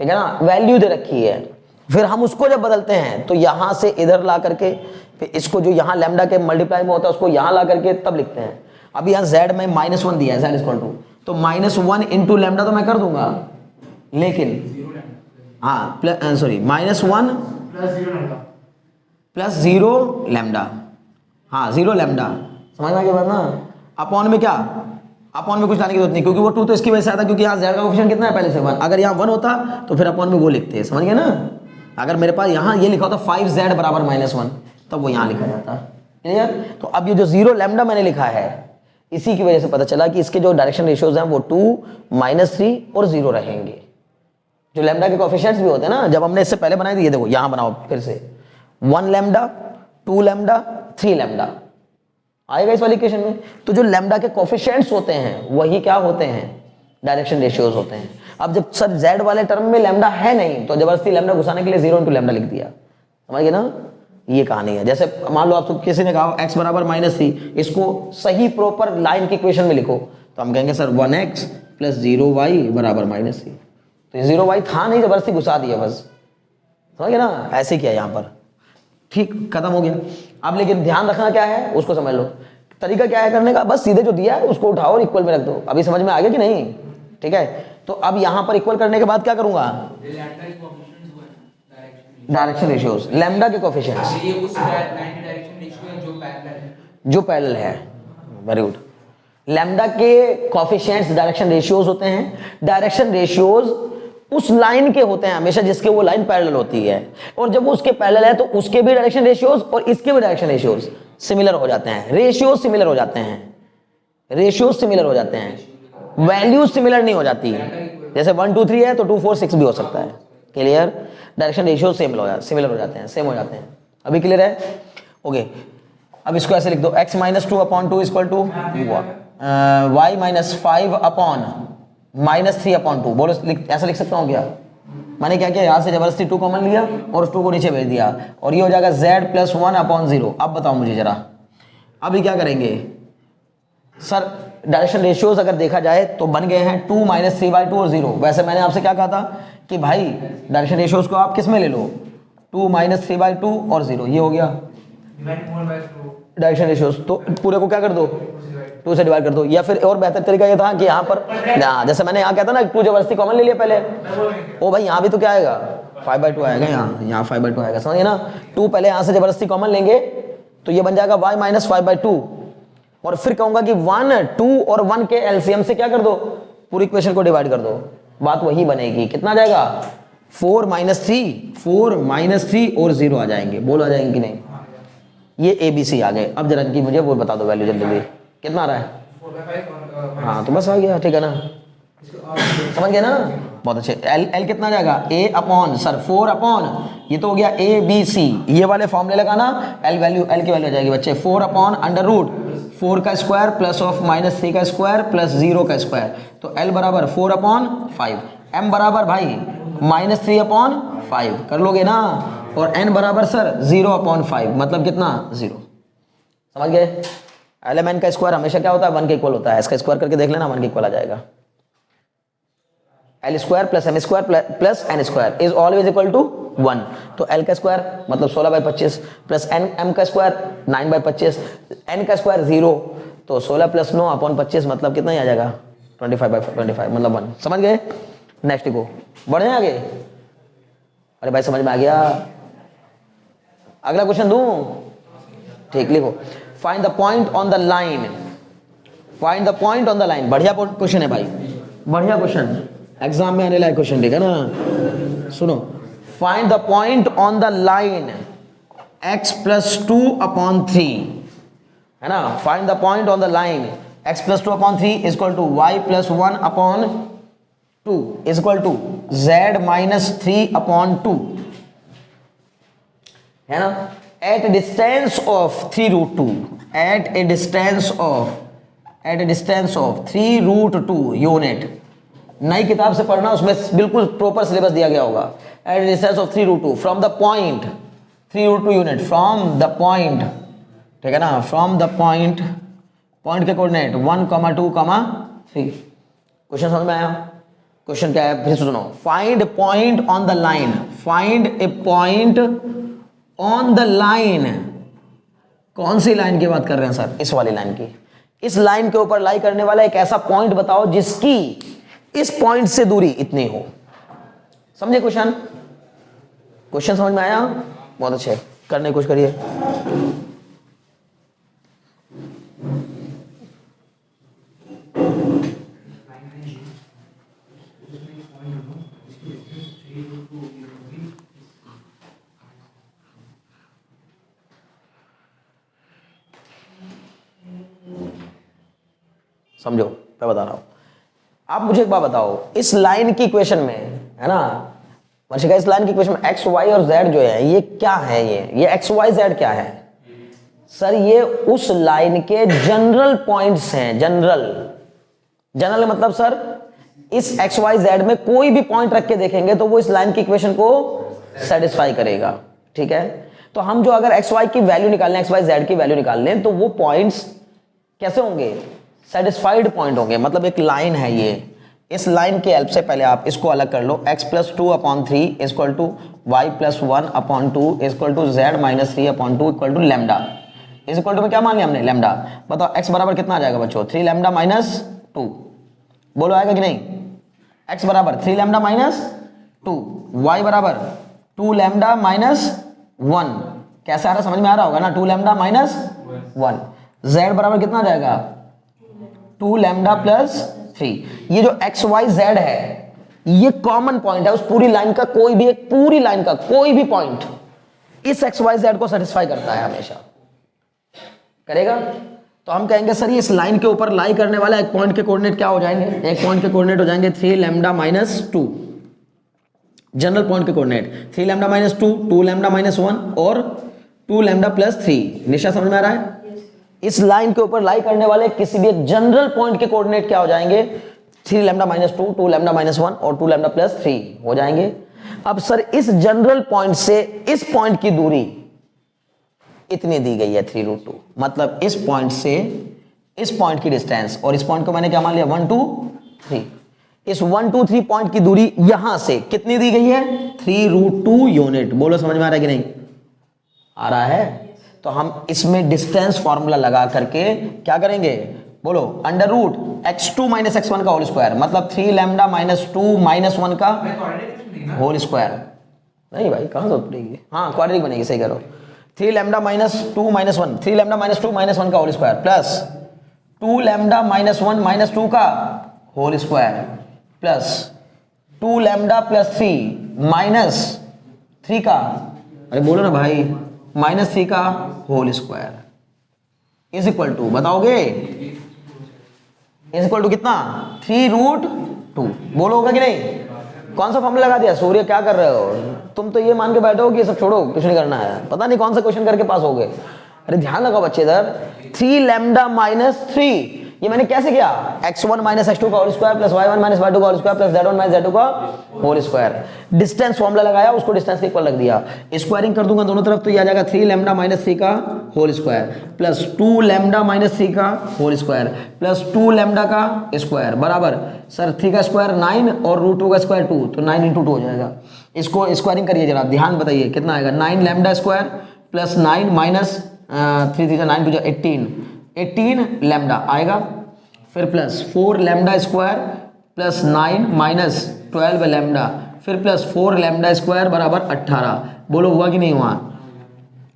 ठीक है ना, वैल्यू दे रखी है, फिर हम उसको जब बदलते हैं तो यहां से इधर ला करके फिर इसको जो यहां लैम्डा के मल्टीप्लाई में होता है उसको यहां ला करके तब लिखते हैं। अब यहाँ z में -1 दिया है, z इक्वल टू, तो -1 इंटू लैम्डा तो मैं कर दूंगा, लेकिन हाँ सॉरी -1 प्लस 0 लैम्डा, हाँ 0 लैम्डा। समझ में आ गया बात ना? अपॉन में क्या? अपॉन में कुछ लाने की जरूरत नहीं, क्योंकि वो 2 तो इसकी वजह से आता है क्योंकि यहाँ z का कोएफिशिएंट कितना है पहले से 1। अगर यहाँ 1 होता तो फिर अपॉन में वो लिखते हैं, समझ गए ना? अगर मेरे पास यहाँ ये लिखा होता 5z बराबर -1 तब वो यहाँ लिखा जाता, क्लियर? तो अब ये जो 0 लैम्डा मैंने लिखा है इसी की वजह से पता चला कि इसके जो डायरेक्शन रेशियोज हैं वो 2, -3 और 0 रहेंगे। जो लैम्डा के कोएफिशिएंट्स भी होते हैं ना, जब हमने इससे पहले बनाए थे, ये देखो यहाँ बनाओ फिर से, 1 लैम्डा, 2 लैम्डा, 3 लैम्डा आएगा इस वाली इक्वेशन में। तो जो लैम्डा के कोएफिशिएंट्स होते हैं वही क्या होते हैं? डायरेक्शन रेशियोज होते हैं। अब जब सर z वाले टर्म में लैम्डा है नहीं तो जबरदस्ती लैम्डा घुसाने के लिए 0 इंटू लैम्डा लिख दिया, समझ गए ना? ये कहानी है। जैसे मान लो आपको किसी ने कहा x बराबर -3, इसको सही प्रॉपर लाइन की इक्वेशन में लिखो तो हम कहेंगे सर 1x प्लस 0y बराबर -3। तो 0y था नहीं, जबरदस्ती घुसा दिया बस, समझ गए ना? ऐसे किया यहाँ पर, ठीक, खत्म हो गया। अब लेकिन ध्यान रखना क्या है उसको समझ लो। तरीका क्या है करने का? बस सीधे जो दिया है उसको उठाओ और इक्वल में रख दो। अभी समझ में आ गया कि नहीं? ठीक है, तो अब यहां पर इक्वल करने के बाद क्या करूंगा? डायरेक्शन रेशियोज, लैम्डा के कोएफिशिएंट्स जो पैरेलल है, वेरी गुड। लैम्डा के कोएफिशिएंट्स डायरेक्शन रेशियोज होते हैं। डायरेक्शन रेशियोज उस लाइन के होते हैं हमेशा जिसके वो लाइन पैरेलल होती है, और जब वो उसके पैरेलल है तो उसके भी डायरेक्शन रेशियोज और इसके भी डायरेक्शन रेशियोज सिमिलर हो जाते हैं, रेशियोज सिमिलर हो जाते हैं, रेशियोज सिमिलर हो जाते हैं, वैल्यूज सिमिलर नहीं हो जाती। जैसे 1 2 3 है तो 2 4 6 भी हो सकता है। क्लियर? डायरेक्शन रेशियोज सिमिलर हो जाते हैं, सेम हो जाते हैं। अभी क्लियर है? ओके, अब इसको ऐसे लिख दो, x minus 2 upon 2 equal to y minus 5 upon minus 3 upon 2। बोलो ऐसा लिख सकता हूँ क्या? मैंने क्या किया, यहाँ से जबरदस्ती 2 कॉमन लिया और उस 2 को नीचे भेज दिया, और ये हो जाएगा z प्लस 1 अपॉन 0। अब बताओ मुझे जरा, अभी क्या करेंगे सर? डायरेक्शन रेशियोज अगर देखा जाए तो बन गए हैं 2 माइनस 3/2 और 0। वैसे मैंने आपसे क्या कहा था कि भाई डायरेक्शन रेशियोज को आप किस में ले लो, 2 माइनस 3/2 और 0, ये हो गया डायरेक्शन रेशियोज। तो पूरे को क्या कर दो, 2 से डिवाइड कर दो। या फिर और बेहतर तरीका ये था कि यहाँ पर जैसे मैंने यहाँ कहता ना 2 जबरदस्ती कॉमन ले लिया पहले, ओ भाई यहाँ भी तो क्या आएगा 5/2 आएगा, यहाँ 5/2 आएगा, समझिए ना। 2 पहले यहाँ से जबरदस्ती कॉमन लेंगे तो ये बन जाएगा y माइनस 5/2, और फिर कहूंगा कि 1 2 और 1 के एलसीएम से क्या कर दो, पूरी इक्वेशन को डिवाइड कर दो, बात वही बनेगी। कितना आ जाएगा 4 माइनस 3 और 0 आ जाएंगे। बोलो आ जाएंगे कि नहीं? ये ABC आ गए। अब जरा इनकी मुझे वो बता दो वैल्यू जल्दी जल्दी, कितना आ रहा है? हाँ तो बस आ गया, ठीक है ना, समझ गए ना, बहुत अच्छे। L कितना आ जाएगा, A अपॉन सर 4 अपॉन, ये तो हो गया ABC, ये वाले फॉर्मूले लगाना, L की वैल्यू आ जाएगी बच्चे 4 अपॉन अंडर रूट 4 का स्क्वायर प्लस ऑफ माइनस 3 का स्क्वायर प्लस 0 का स्क्वायर, तो L बराबर 4 अपॉन 5, M बराबर भाई माइनस 3 अपॉन 5 कर लोगे ना, और N बराबर सर 0 अपॉन 5, मतलब कितना 0। समझ गए? एलिमेंट का स्क्वायर हमेशा क्या होता है, 1 के इक्वल होता है। इसका स्क्वायर करके देख लेना, 1 के इक्वल आ जाएगा। L square plus M square plus N square is always equal to 1। तो L का स्क्वायर मतलब 16/25 प्लस M का स्क्वायर 9/25, N का स्क्वायर 0, तो 16 प्लस 9 अपॉन 25 मतलब कितना ही आ जाएगा 25/25 मतलब 1। समझ गए? नेक्स्ट को बढ़े आगे। अरे भाई समझ में आ गया? अगला क्वेश्चन दूं? ठीक, लिखो find the point on the line, find the point on the line. बढ़िया क्वेश्चन है भाई, बढ़िया क्वेश्चन, एग्जाम में आने लायक क्वेश्चन, ठीक है ना। सुनो, find the point on the line x plus 2 upon 3, है ना। Find the point on the line x plus 2 upon 3 is equal to y plus 1 upon 2 is equal to z minus 3 upon 2, है ना। At distance of 3√2, at a distance of 3√2 unit. नई किताब से पढ़ना, उसमें बिल्कुल प्रॉपर सिलेबस दिया गया होगा। Eight distance of 3√2 from the point 3√2 unit from the point, ठीक है ना, फ्रॉम द पॉइंट, पॉइंट के कोऑर्डिनेट 1, 2, 3। क्वेश्चन समझ में आया? क्वेश्चन क्या है फिर सुनो, find point on the line, find A point on the line. कौन सी लाइन की बात कर रहे हैं सर? इस वाली लाइन की। इस लाइन के ऊपर लाई करने वाला एक ऐसा पॉइंट बताओ जिसकी इस पॉइंट से दूरी इतनी हो। समझे क्वेश्चन? क्वेश्चन समझ में आया? बहुत अच्छे, करने की कोशिश करिए। समझो मैं बता रहा हूं। आप मुझे एक बात बताओ, इस लाइन की इक्वेशन में, है ना वंशिका, इस लाइन की इक्वेशन में एक्स वाई और जेड जो है ये क्या है? ये एक्स वाई जेड क्या है सर? ये उस लाइन के जनरल पॉइंट्स हैं। जनरल मतलब सर इस एक्स वाई जेड में कोई भी पॉइंट रख के देखेंगे तो वो इस लाइन की इक्वेशन को सेटिस्फाई करेगा, ठीक है। तो हम जो अगर एक्स वाई की वैल्यू निकाल लें, एक्स वाई जेड की वैल्यू निकाल लें, तो वो पॉइंट्स कैसे होंगे? सेटिस्फाइड पॉइंट होंगे। मतलब एक लाइन है ये, इस लाइन के हेल्प से पहले आप इसको अलग कर लो। x plus 2 upon 3 equal to y plus 1 upon 2 equal to z minus 3 upon 2 equal to lambda. इस इक्वल टू में क्या मान लिया हमने? लैम्डा। बताओ x बराबर कितना आ जाएगा बच्चों? 3 लैम्डा माइनस 2। बोलो आएगा कि नहीं? x बराबर 3 लैम्डा माइनस 2, y बराबर 2 लैम्डा माइनस 1। कैसा आ रहा, समझ में आ रहा होगा ना? 2 लैम्डा माइनस 1। z बराबर कितना आ जाएगा? 2 लैम्डा प्लस 3। ये जो एक्स वाई जेड है ये कॉमन पॉइंट है उस पूरी लाइन का, कोई भी एक पूरी लाइन का कोई भी पॉइंट इस एक्स वाई जेड को सेटिस्फाई करता है, हमेशा करेगा। तो हम कहेंगे सर ये इस लाइन के ऊपर लाई करने वाला एक पॉइंट के कोऑर्डिनेट क्या हो जाएंगे, एक पॉइंट के कोऑर्डिनेट हो जाएंगे 3 लैम्डा माइनस 2, जनरल पॉइंट के coordinate 3 lambda minus 2, 2 lambda minus 1 और 2 लैम्डा प्लस 3। निशा समझ में आ रहा है? इस लाइन के ऊपर लाई करने वाले किसी भी एक जनरल पॉइंट के कोऑर्डिनेट क्या हो जाएंगे, 3 लैम्डा माइनस 2, 2 लैम्डा माइनस 1 और 2 लैम्डा प्लस 3 हो जाएंगे। अब सर इस जनरल पॉइंट से इस पॉइंट की दूरी इतनी दी गई है 3√2, मतलब इस पॉइंट से इस पॉइंट की डिस्टेंस, और इस पॉइंट को मैंने क्या मान लिया 1 2 3, इस 1 2 3 पॉइंट की दूरी यहां से कितनी दी गई है 3√2 यूनिट। बोलो समझ में आ रहा है कि नहीं आ रहा है? तो हम इसमें डिस्टेंस फॉर्मूला लगा करके क्या करेंगे, बोलो under root x2 minus x1 का होल स्क्वायर, मतलब 3 लैम्डा माइनस 2 माइनस 1 का होल स्क्वायर। नहीं भाई कहां से पड़ेगी, हाँ क्वाड्रेटिक बनेगी, सही करो। 3 lambda minus 2 minus 1, 3 lambda minus 2 minus 1 का whole square plus 2 lambda minus 1 minus 2 का whole square plus 2 lambda plus 3 minus 3 का, अरे बोलो ना भाई, माइनस 3 का whole square is equal to, बताओगे इज इक्वल टू कितना 3√2। बोलो होगा कि नहीं? कौन सा फॉर्मूला लगा दिया? सूर्य क्या कर रहे हो तुम? तो ये मान के बैठो कि सब छोड़ो, कुछ नहीं करना है, पता नहीं कौन सा क्वेश्चन करके पास हो गए। अरे ध्यान लगाओ बच्चे, इधर 3 लैम्डा माइनस 3 ये मैंने कैसे किया, x1 माइनस x2 का whole square plus y1 minus y2 का whole square plus z1 minus z2 का होल स्क्वायर। डिस्टेंस फॉर्मूला लगाया, उसको डिस्टेंस के इक्वल रख दिया, स्क्वायरिंग कर दूंगा दोनों तरफ तो ये आ जाएगा 3 लैम्डा माइनस 3 का whole square plus 2 lambda minus 3 का होल स्क्वायर प्लस 2 लैम्डा का स्क्वायर बराबर, सर 3 का स्क्वायर 9 और √2 का स्क्वायर 2, तो 9 × 2 हो जाएगा। इसको स्क्वायरिंग करिए जरा, ध्यान बताइए कितना आएगा, 9 lambda square plus 9 minus 3 3 9 2 18 lambda आएगा, फिर plus 4 lambda square plus 9 minus 12 lambda, फिर प्लस 4 लैम्डा स्क्वायर बराबर 18। बोलो हुआ कि नहीं हुआ?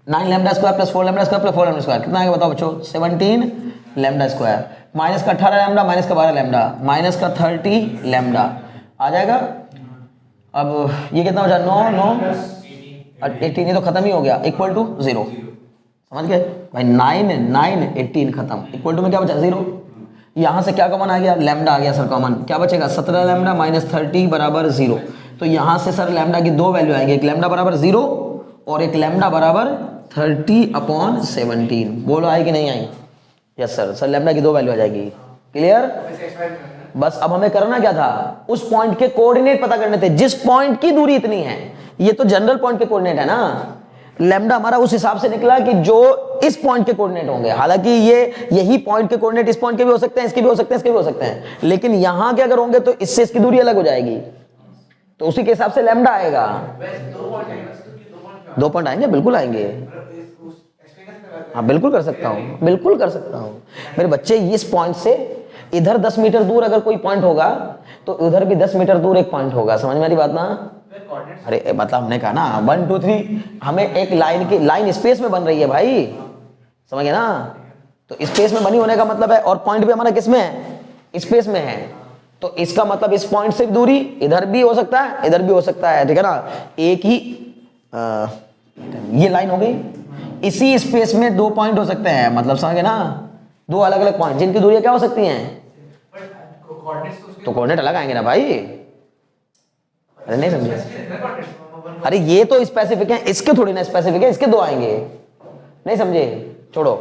9 lambda square plus 4 lambda square plus 4 lambda square कितना आएगा बताओ बच्चों, 17 लैम्डा स्क्वायर, माइनस का 18 लैम्डा, माइनस का 12 लैम्डा, माइनस का 30 लैम्डा आ जाएगा। अब ये कितना हो जाए 9 9 18, ये तो खत्म ही हो गया, इक्वल टू 0। समझ गए भाई, 9 9 18 खत्म, इक्वल टू में क्या बचा 0। यहां से क्या कॉमन आ गया, लैम्डा आ गया सर कॉमन, क्या बचेगा 17 लैम्डा माइनस 30 बराबर 0। तो यहां से सर लैम्डा की दो वैल्यू आएंगे, एक लैम्डा बराबर 0 और एक लैम्डा बराबर 30/17। बोलो आई कि नहीं आई? यस सर, सर लैम्डा की दो वैल्यू आ जाएगी। क्लियर? बस अब हमें करना क्या था, उस पॉइंट के कोऑर्डिनेट पता करने थे जिस पॉइंट की दूरी इतनी है। ये तो जनरल पॉइंट के कोऑर्डिनेट है ना, लैम्डा हमारा उस हिसाब से निकला कि जो इस पॉइंट के कोऑर्डिनेट होंगे। हालांकि यही पॉइंट के कोऑर्डिनेट इस पॉइंट के भी हो सकते हैं, इसके भी हो सकते हैं, इसके भी हो सकते हैं, लेकिन यहां के अगर होंगे तो इससे इसकी दूरी अलग हो जाएगी, तो उसी के हिसाब से लैम्डा आएगा। 2 पॉइंट आएंगे, बिल्कुल आएंगे, हाँ बिल्कुल कर सकता हूँ, बिल्कुल कर सकता हूँ मेरे बच्चे। इस पॉइंट से इधर 10 मीटर दूर अगर कोई पॉइंट होगा तो उधर भी 10 मीटर दूर एक पॉइंट होगा। समझ में आ रही बात ना? अरे मतलब हमने कहा ना 1 2 3 हमें एक लाइन स्पेस में बन रही है भाई, समझ गए ना? तो स्पेस में बनी होने का मतलब है, और पॉइंट भी हमारा किस में है, स्पेस में है, तो इसका मतलब इस पॉइंट से दूरी इधर भी हो सकता है, इधर भी हो सकता है, ठीक है ना? एक ही ये लाइन हो गई, इसी स्पेस में 2 पॉइंट हो सकते हैं, मतलब समझ गए ना? 2 अलग अलग पॉइंट जिनकी दूरियां क्या हो सकती हैं, तो कोऑर्डिनेट अलग आएंगे ना भाई। अरे नहीं समझे? अरे ये तो स्पेसिफिक है, इसके थोड़ी ना स्पेसिफिक है, इसके 2 आएंगे, नहीं समझे? छोड़ो,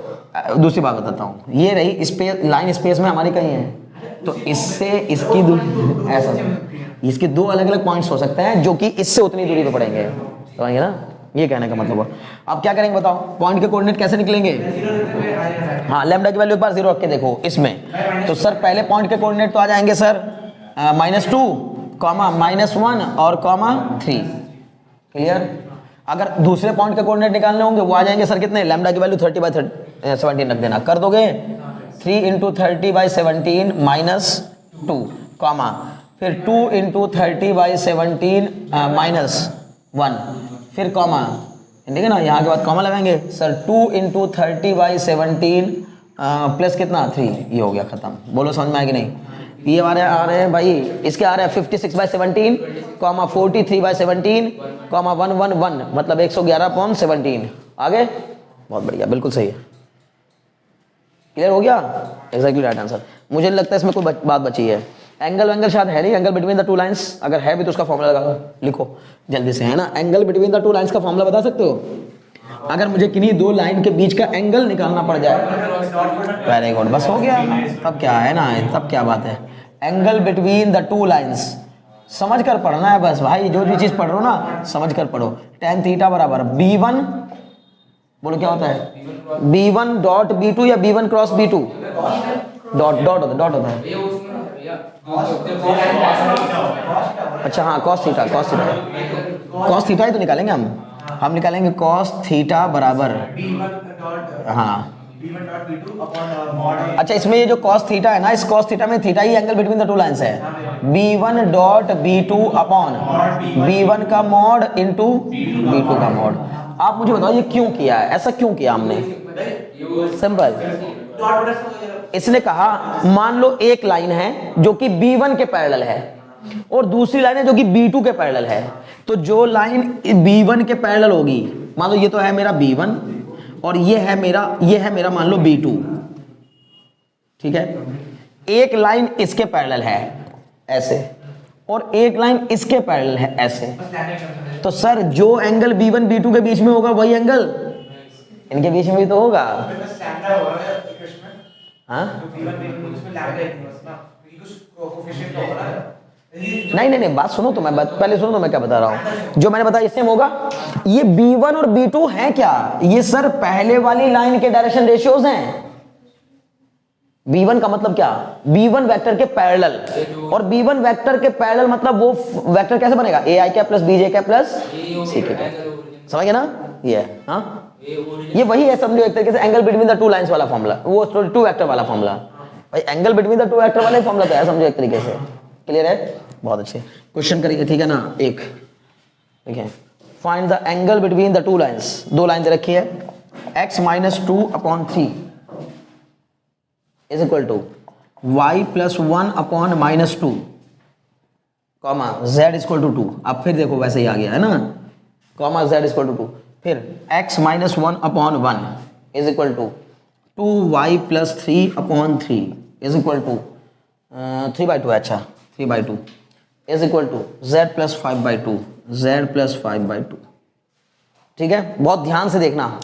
दूसरी बात बताता हूँ। ये रही स्पेस, लाइन स्पेस में हमारी कहीं है, तो इससे इसकी दूरी ऐसा, इसके 2 अलग अलग पॉइंट्स हो सकते हैं जो कि इससे उतनी दूरी पे पड़ेंगे, समझिए ना? ये कहने का मतलब है। अब क्या करेंगे बताओ, पॉइंट के कोऑर्डिनेट कैसे निकलेंगे? हाँ, लैम्डा की वैल्यू एक बार 0 रख के देखो इसमें, तो सर पहले पॉइंट के कोऑर्डिनेट तो आ जाएंगे सर -2 -1 और -3। क्लियर? अगर दूसरे पॉइंट के कोऑर्डिनेट निकालने होंगे वो आ जाएंगे सर कितने, लैम्डा की वैल्यू 30/17 रख देना, कर दोगे 3 × 30/17 -2 कॉमा, फिर 2 × 30/17 -1, फिर कॉमा, ठीक है ना? यहाँ के बाद कॉमा लगाएंगे सर, 2 × 30/17 प्लस कितना 3, ये हो गया खत्म। बोलो समझ में आया कि नहीं? ये हमारे आ रहे हैं भाई, इसके आ रहे हैं 56/17 कॉमा 43/17 कॉमा 111 मतलब 111/17। आगे बहुत बढ़िया, बिल्कुल सही है। क्लियर हो गया? Exactly right answer. मुझे नहीं लगता इसमें कोई बात बची है। एंगल शायद है नहीं, angle between the two lines, अगर है भी तो उसका फॉर्मूला लगा लिखो जल्दी से, है ना। Angle between the two lines का फॉर्मूला बता सकते हो? अगर मुझे किन्हीं दो लाइन के बीच का एंगल निकालना पड़ जाए, वेरी गुड, बस हो गया। तब क्या है ना, तब क्या बात है। Angle between the two lines समझ कर पढ़ना है बस भाई, जो भी चीज पढ़ रहे हो ना समझ कर पढ़ो। tan थीटा बराबर b1, बोलो क्या होता है, b1 डॉट b2 या b1 क्रॉस b2, डॉट होता है। अच्छा हाँ, cos थीटा ही तो निकालेंगे हम निकालेंगे cos थीटा बराबर, हाँ अच्छा, इसमें ये जो cos थीटा है ना, इस cos थीटा में theta he angle between the two lines है। b1 dot b2 upon b1 का मॉड इंटू b2 का मॉड। आप मुझे बताओ ये क्यों किया है, ऐसा क्यों किया हमने? सिंपल, इसने कहा मान लो एक लाइन है जो कि b1 के पैरेलल है और दूसरी लाइन है जो कि b2 के पैरेलल है, तो जो लाइन b1 के पैरेलल होगी, मान लो ये तो है मेरा b1 और ये है मेरा मान लो b2, ठीक है। एक लाइन इसके पैरेलल है ऐसे और एक लाइन इसके पैरेलल है ऐसे, तो सर जो एंगल b1 b2 के बीच में होगा वही एंगल इनके बीच में भी तो होगा। हाँ नहीं, बात सुनो तो, पहले सुनो तो मैं क्या बता रहा हूं। जो मैंने बताया इससे होगा, ये b1 और b2 है क्या, ये सर पहले वाली लाइन के डायरेक्शन रेशियोज हैं। b1 का मतलब क्या, b1 वेक्टर के पैरेलल, और b1 वेक्टर के पैरेलल मतलब वो वेक्टर कैसे बनेगा, ai cap plus bj cap plus c cap, समझ गए ना। ये हाँ ये वही है, समझो एक तरीके से angle between the two lines वाला फॉर्मूला, वो टू वेक्टर वाला फॉर्मूला भाई, angle between the to vector वाला फॉर्मूला तो है, समझो एक तरीके से। क्लियर है? बहुत अच्छे, क्वेश्चन करिए, ठीक है ना। एक देखिए, find the angle between the two lines, दो लाइन दे रखी है, x minus 2/3 is equal to y plus 1/-2 comma z equal to 2। अब फिर देखो वैसे ही आ गया है ना, कॉमा z इक्वल टू 2, फिर x minus 1/1 is equal to 2y plus 3/3 is equal to 3/2 है, अच्छा 3/2 is equal to z plus 5/2, ठीक है। बहुत ध्यान से देखना,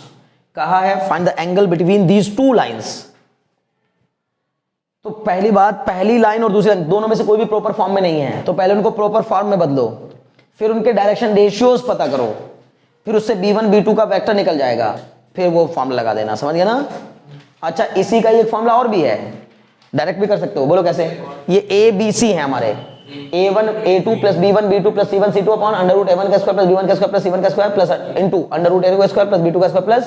कहा है find the angle between these two lines. तो पहली बात, पहली लाइन और दूसरी लाइन दोनों में से कोई भी प्रॉपर फॉर्म में नहीं है, तो पहले उनको प्रॉपर फॉर्म में बदलो, फिर उनके डायरेक्शन रेशियोज पता करो, फिर उससे b1 b2 का वेक्टर निकल जाएगा, फिर वो फॉर्मूला लगा देना, समझ गया ना। अच्छा, इसी का एक फॉर्मूला और भी है, डायरेक्ट भी कर सकते हो, बोलो कैसे। ये a b c है हमारे, a1 a2 plus b1 b2 plus c1 c2 upon under a1 का स्क्वायर प्लस b1 का स्क्वायर प्लस c1 का square plus into under a2 का स्क्वायर प्लस b2 का स्क्वायर प्लस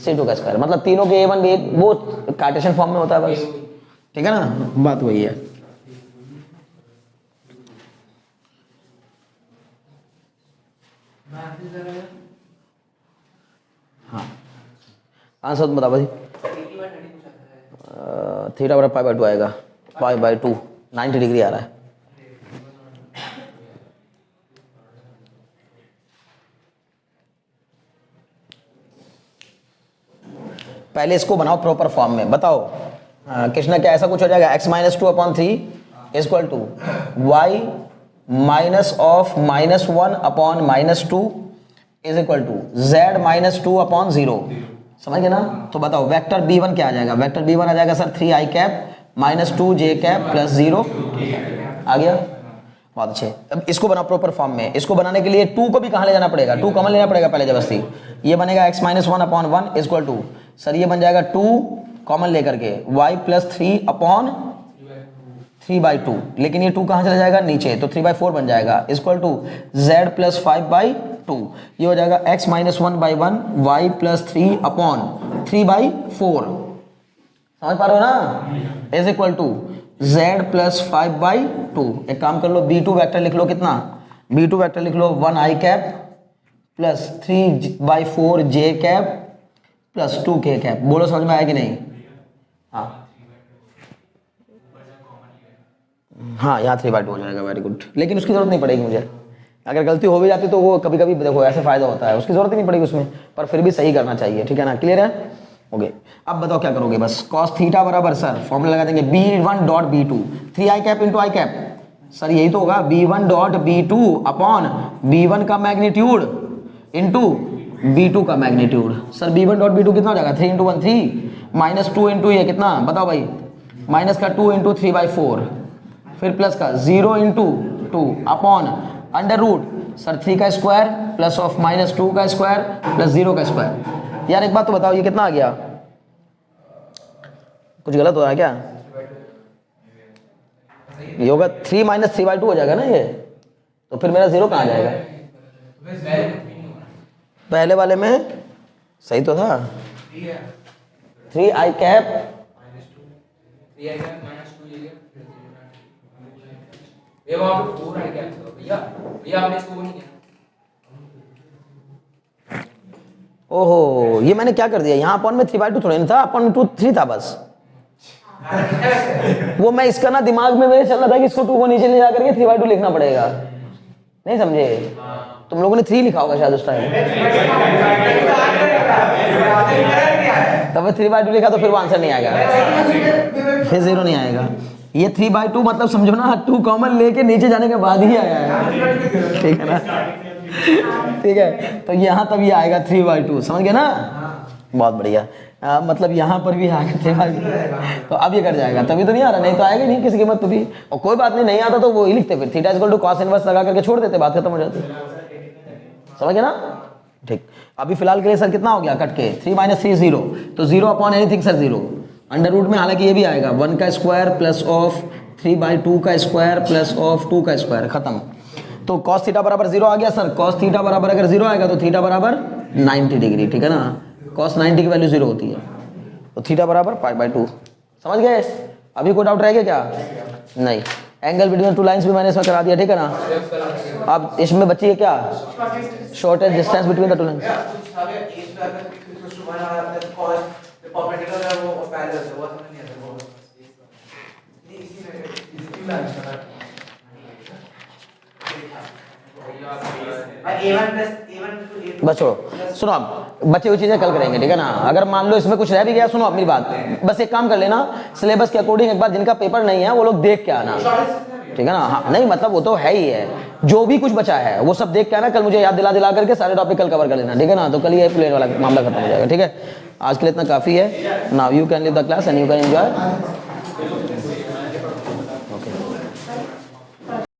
c2 का स्क्वायर, मतलब तीनों के a1 b वो कार्टेशियन फॉर्म में होता है बस, ठीक है ना, बात वही है। हाँ आंसर बता भाई, थीटा बराबर π/2 आएगा, π/2 90 डिग्री आ रहा है। पहले इसको बनाओ प्रॉपर फॉर्म में, बताओ कृष्णा क्या ऐसा कुछ हो जाएगा, x minus 2/3 equal to y minus of -1/-2 is equal to z minus 2/0, समझ गए ना। तो बताओ वेक्टर b1 क्या आ जाएगा, वेक्टर b1 आ जाएगा sir 3i cap minus 2j cap plus 0 आ गया, बहुत अच्छे। अब इसको बनाओ प्रॉपर फॉर्म में, इसको बनाने के लिए 2 को भी कहाँ ले जाना पड़ेगा, 2 कॉमन लेना पड़ेगा पहले जबरदस्ती, ये बनेगा x minus 1/1 equal to sir ये बन जाएगा 2 कॉमन लेकर के y प्लस 3/2, लेकिन ये 2 कहाँ चला जाएगा नीचे, तो 3/4 बन जाएगा इक्वल टू z प्लस 5/2, ये हो जाएगा x माइनस 1/1 y प्लस 3/4, समझ पा रहे हो ना, is equal to z plus 5/2। एक काम कर लो, b2 वेक्टर लिख लो, कितना b2 वेक्टर लिख लो 1i cap plus 3/4j cap plus 2k cap, बोलो समझ में आया कि नहीं। हाँ हाँ यहाँ 3/2 हो जाएगा, वेरी गुड। लेकिन उसकी ज़रूरत नहीं पड़ेगी मुझे, अगर गलती हो भी जाती तो वो कभी कभी देखो ऐसे फ़ायदा होता है, उसकी ज़रूरत ही नहीं पड़ेगी उसमें, पर फिर भी सही करना चाहिए, ठीक है ना, क्लियर है? ओके, अब बताओ क्या करोगे, बस कॉस थीटा बराबर सर फॉर्मूला लगा देंगे b1 dot b2, 3i cap into I cap, sir यही तो होगा b1 dot b2 upon b1 का मैग्नीट्यूड इंटू b2 का magnitude. Sir b1 dot b2 कितना हो जाएगा, 3 इंटू 1 3 माइनस 2 इंटू ये कितना बताओ भाई, माइनस का 2 इंटू 3/4, फिर प्लस का 0 into 2 upon under root sir 3 का स्क्वायर प्लस ऑफ माइनस 2 का स्क्वायर प्लस 0 का स्क्वायर। यार एक बात तो बताओ, ये कितना आ गया, कुछ गलत हो रहा है क्या? ये होगा 3 माइनस 3/2 हो जाएगा ना ये, तो फिर मेरा 0 कहाँ जाएगा? पहले वाले में सही तो था, 3i कैप ओहो, ये मैंने क्या कर दिया यहाँ, अपॉन में 3/2 थोड़ी ना था, अपॉन 2 3 था बस। वो मैं इसका ना दिमाग में मेरे चल रहा था कि इसको 2 को नीचे ले जाकर के 3/2 लिखना पड़ेगा, नहीं समझे? तुम लोगों ने 3 लिखा होगा शायद उस टाइम, तब 3/2 लिखा तो फिर वो आंसर नहीं आएगा, फिर 0 नहीं आएगा। ये 3/2 मतलब समझो ना 2 कॉमन लेके नीचे जाने के बाद ही आया है, ठीक है ना, ठीक है, तो यहाँ तब ये आएगा 3/2, समझ गए ना? बहुत बढ़िया, मतलब यहाँ पर भी आएगा 3/2, तो अब ये कर जाएगा, तभी तो नहीं आ रहा, नहीं तो आएगा नहीं किसी कीमत पे भी, और कोई बात नहीं आता तो वो ही लिखते, फिर theta equal to cos inverse लगा करके छोड़ देते, बात खत्म हो जाती, समझ गए ना? ठीक, अभी फिलहाल के लिए सर कितना हो गया कट के, 3 माइनस 3 0, तो 0 upon anything sir 0, under root में हालांकि ये भी आएगा 1 का स्क्वायर प्लस ऑफ 3/2 का स्क्वायर प्लस ऑफ 2 का स्क्वायर, खत्म। तो cos थीटा बराबर 0 आ गया सर, cos थीटा बराबर अगर 0 आएगा तो थीटा बराबर 90 डिग्री, ठीक है ना, cos 90 की वैल्यू 0 होती है, तो थीटा बराबर π/2, समझ गए? अभी कोई डाउट रह गया क्या? नहीं, एंगल बिटवीन 2 लाइंस भी मैंने इसमें करा दिया, ठीक है ना। अब इसमें बची है क्या, shortest distance between the 2 lines. बस छोड़ो, सुनो अब बची हुई चीजें कल करेंगे, ठीक है ना। अगर मान लो इसमें कुछ रह भी गया, सुनो अपनी बात, बस एक काम कर लेना, सिलेबस के अकॉर्डिंग एक बार जिनका पेपर नहीं है वो लोग देख के आना, ठीक है ना। हाँ नहीं मतलब वो तो है ही है, जो भी कुछ बचा है वो सब देख के आना, कल मुझे याद दिला दिला करके सारे टॉपिक कल कवर कर लेना, ठीक है ना। तो कल ये प्लेन वाला मामला खत्म हो जाएगा, ठीक है। आज के लिए इतना काफी है। Now you can leave the class and you can enjoy.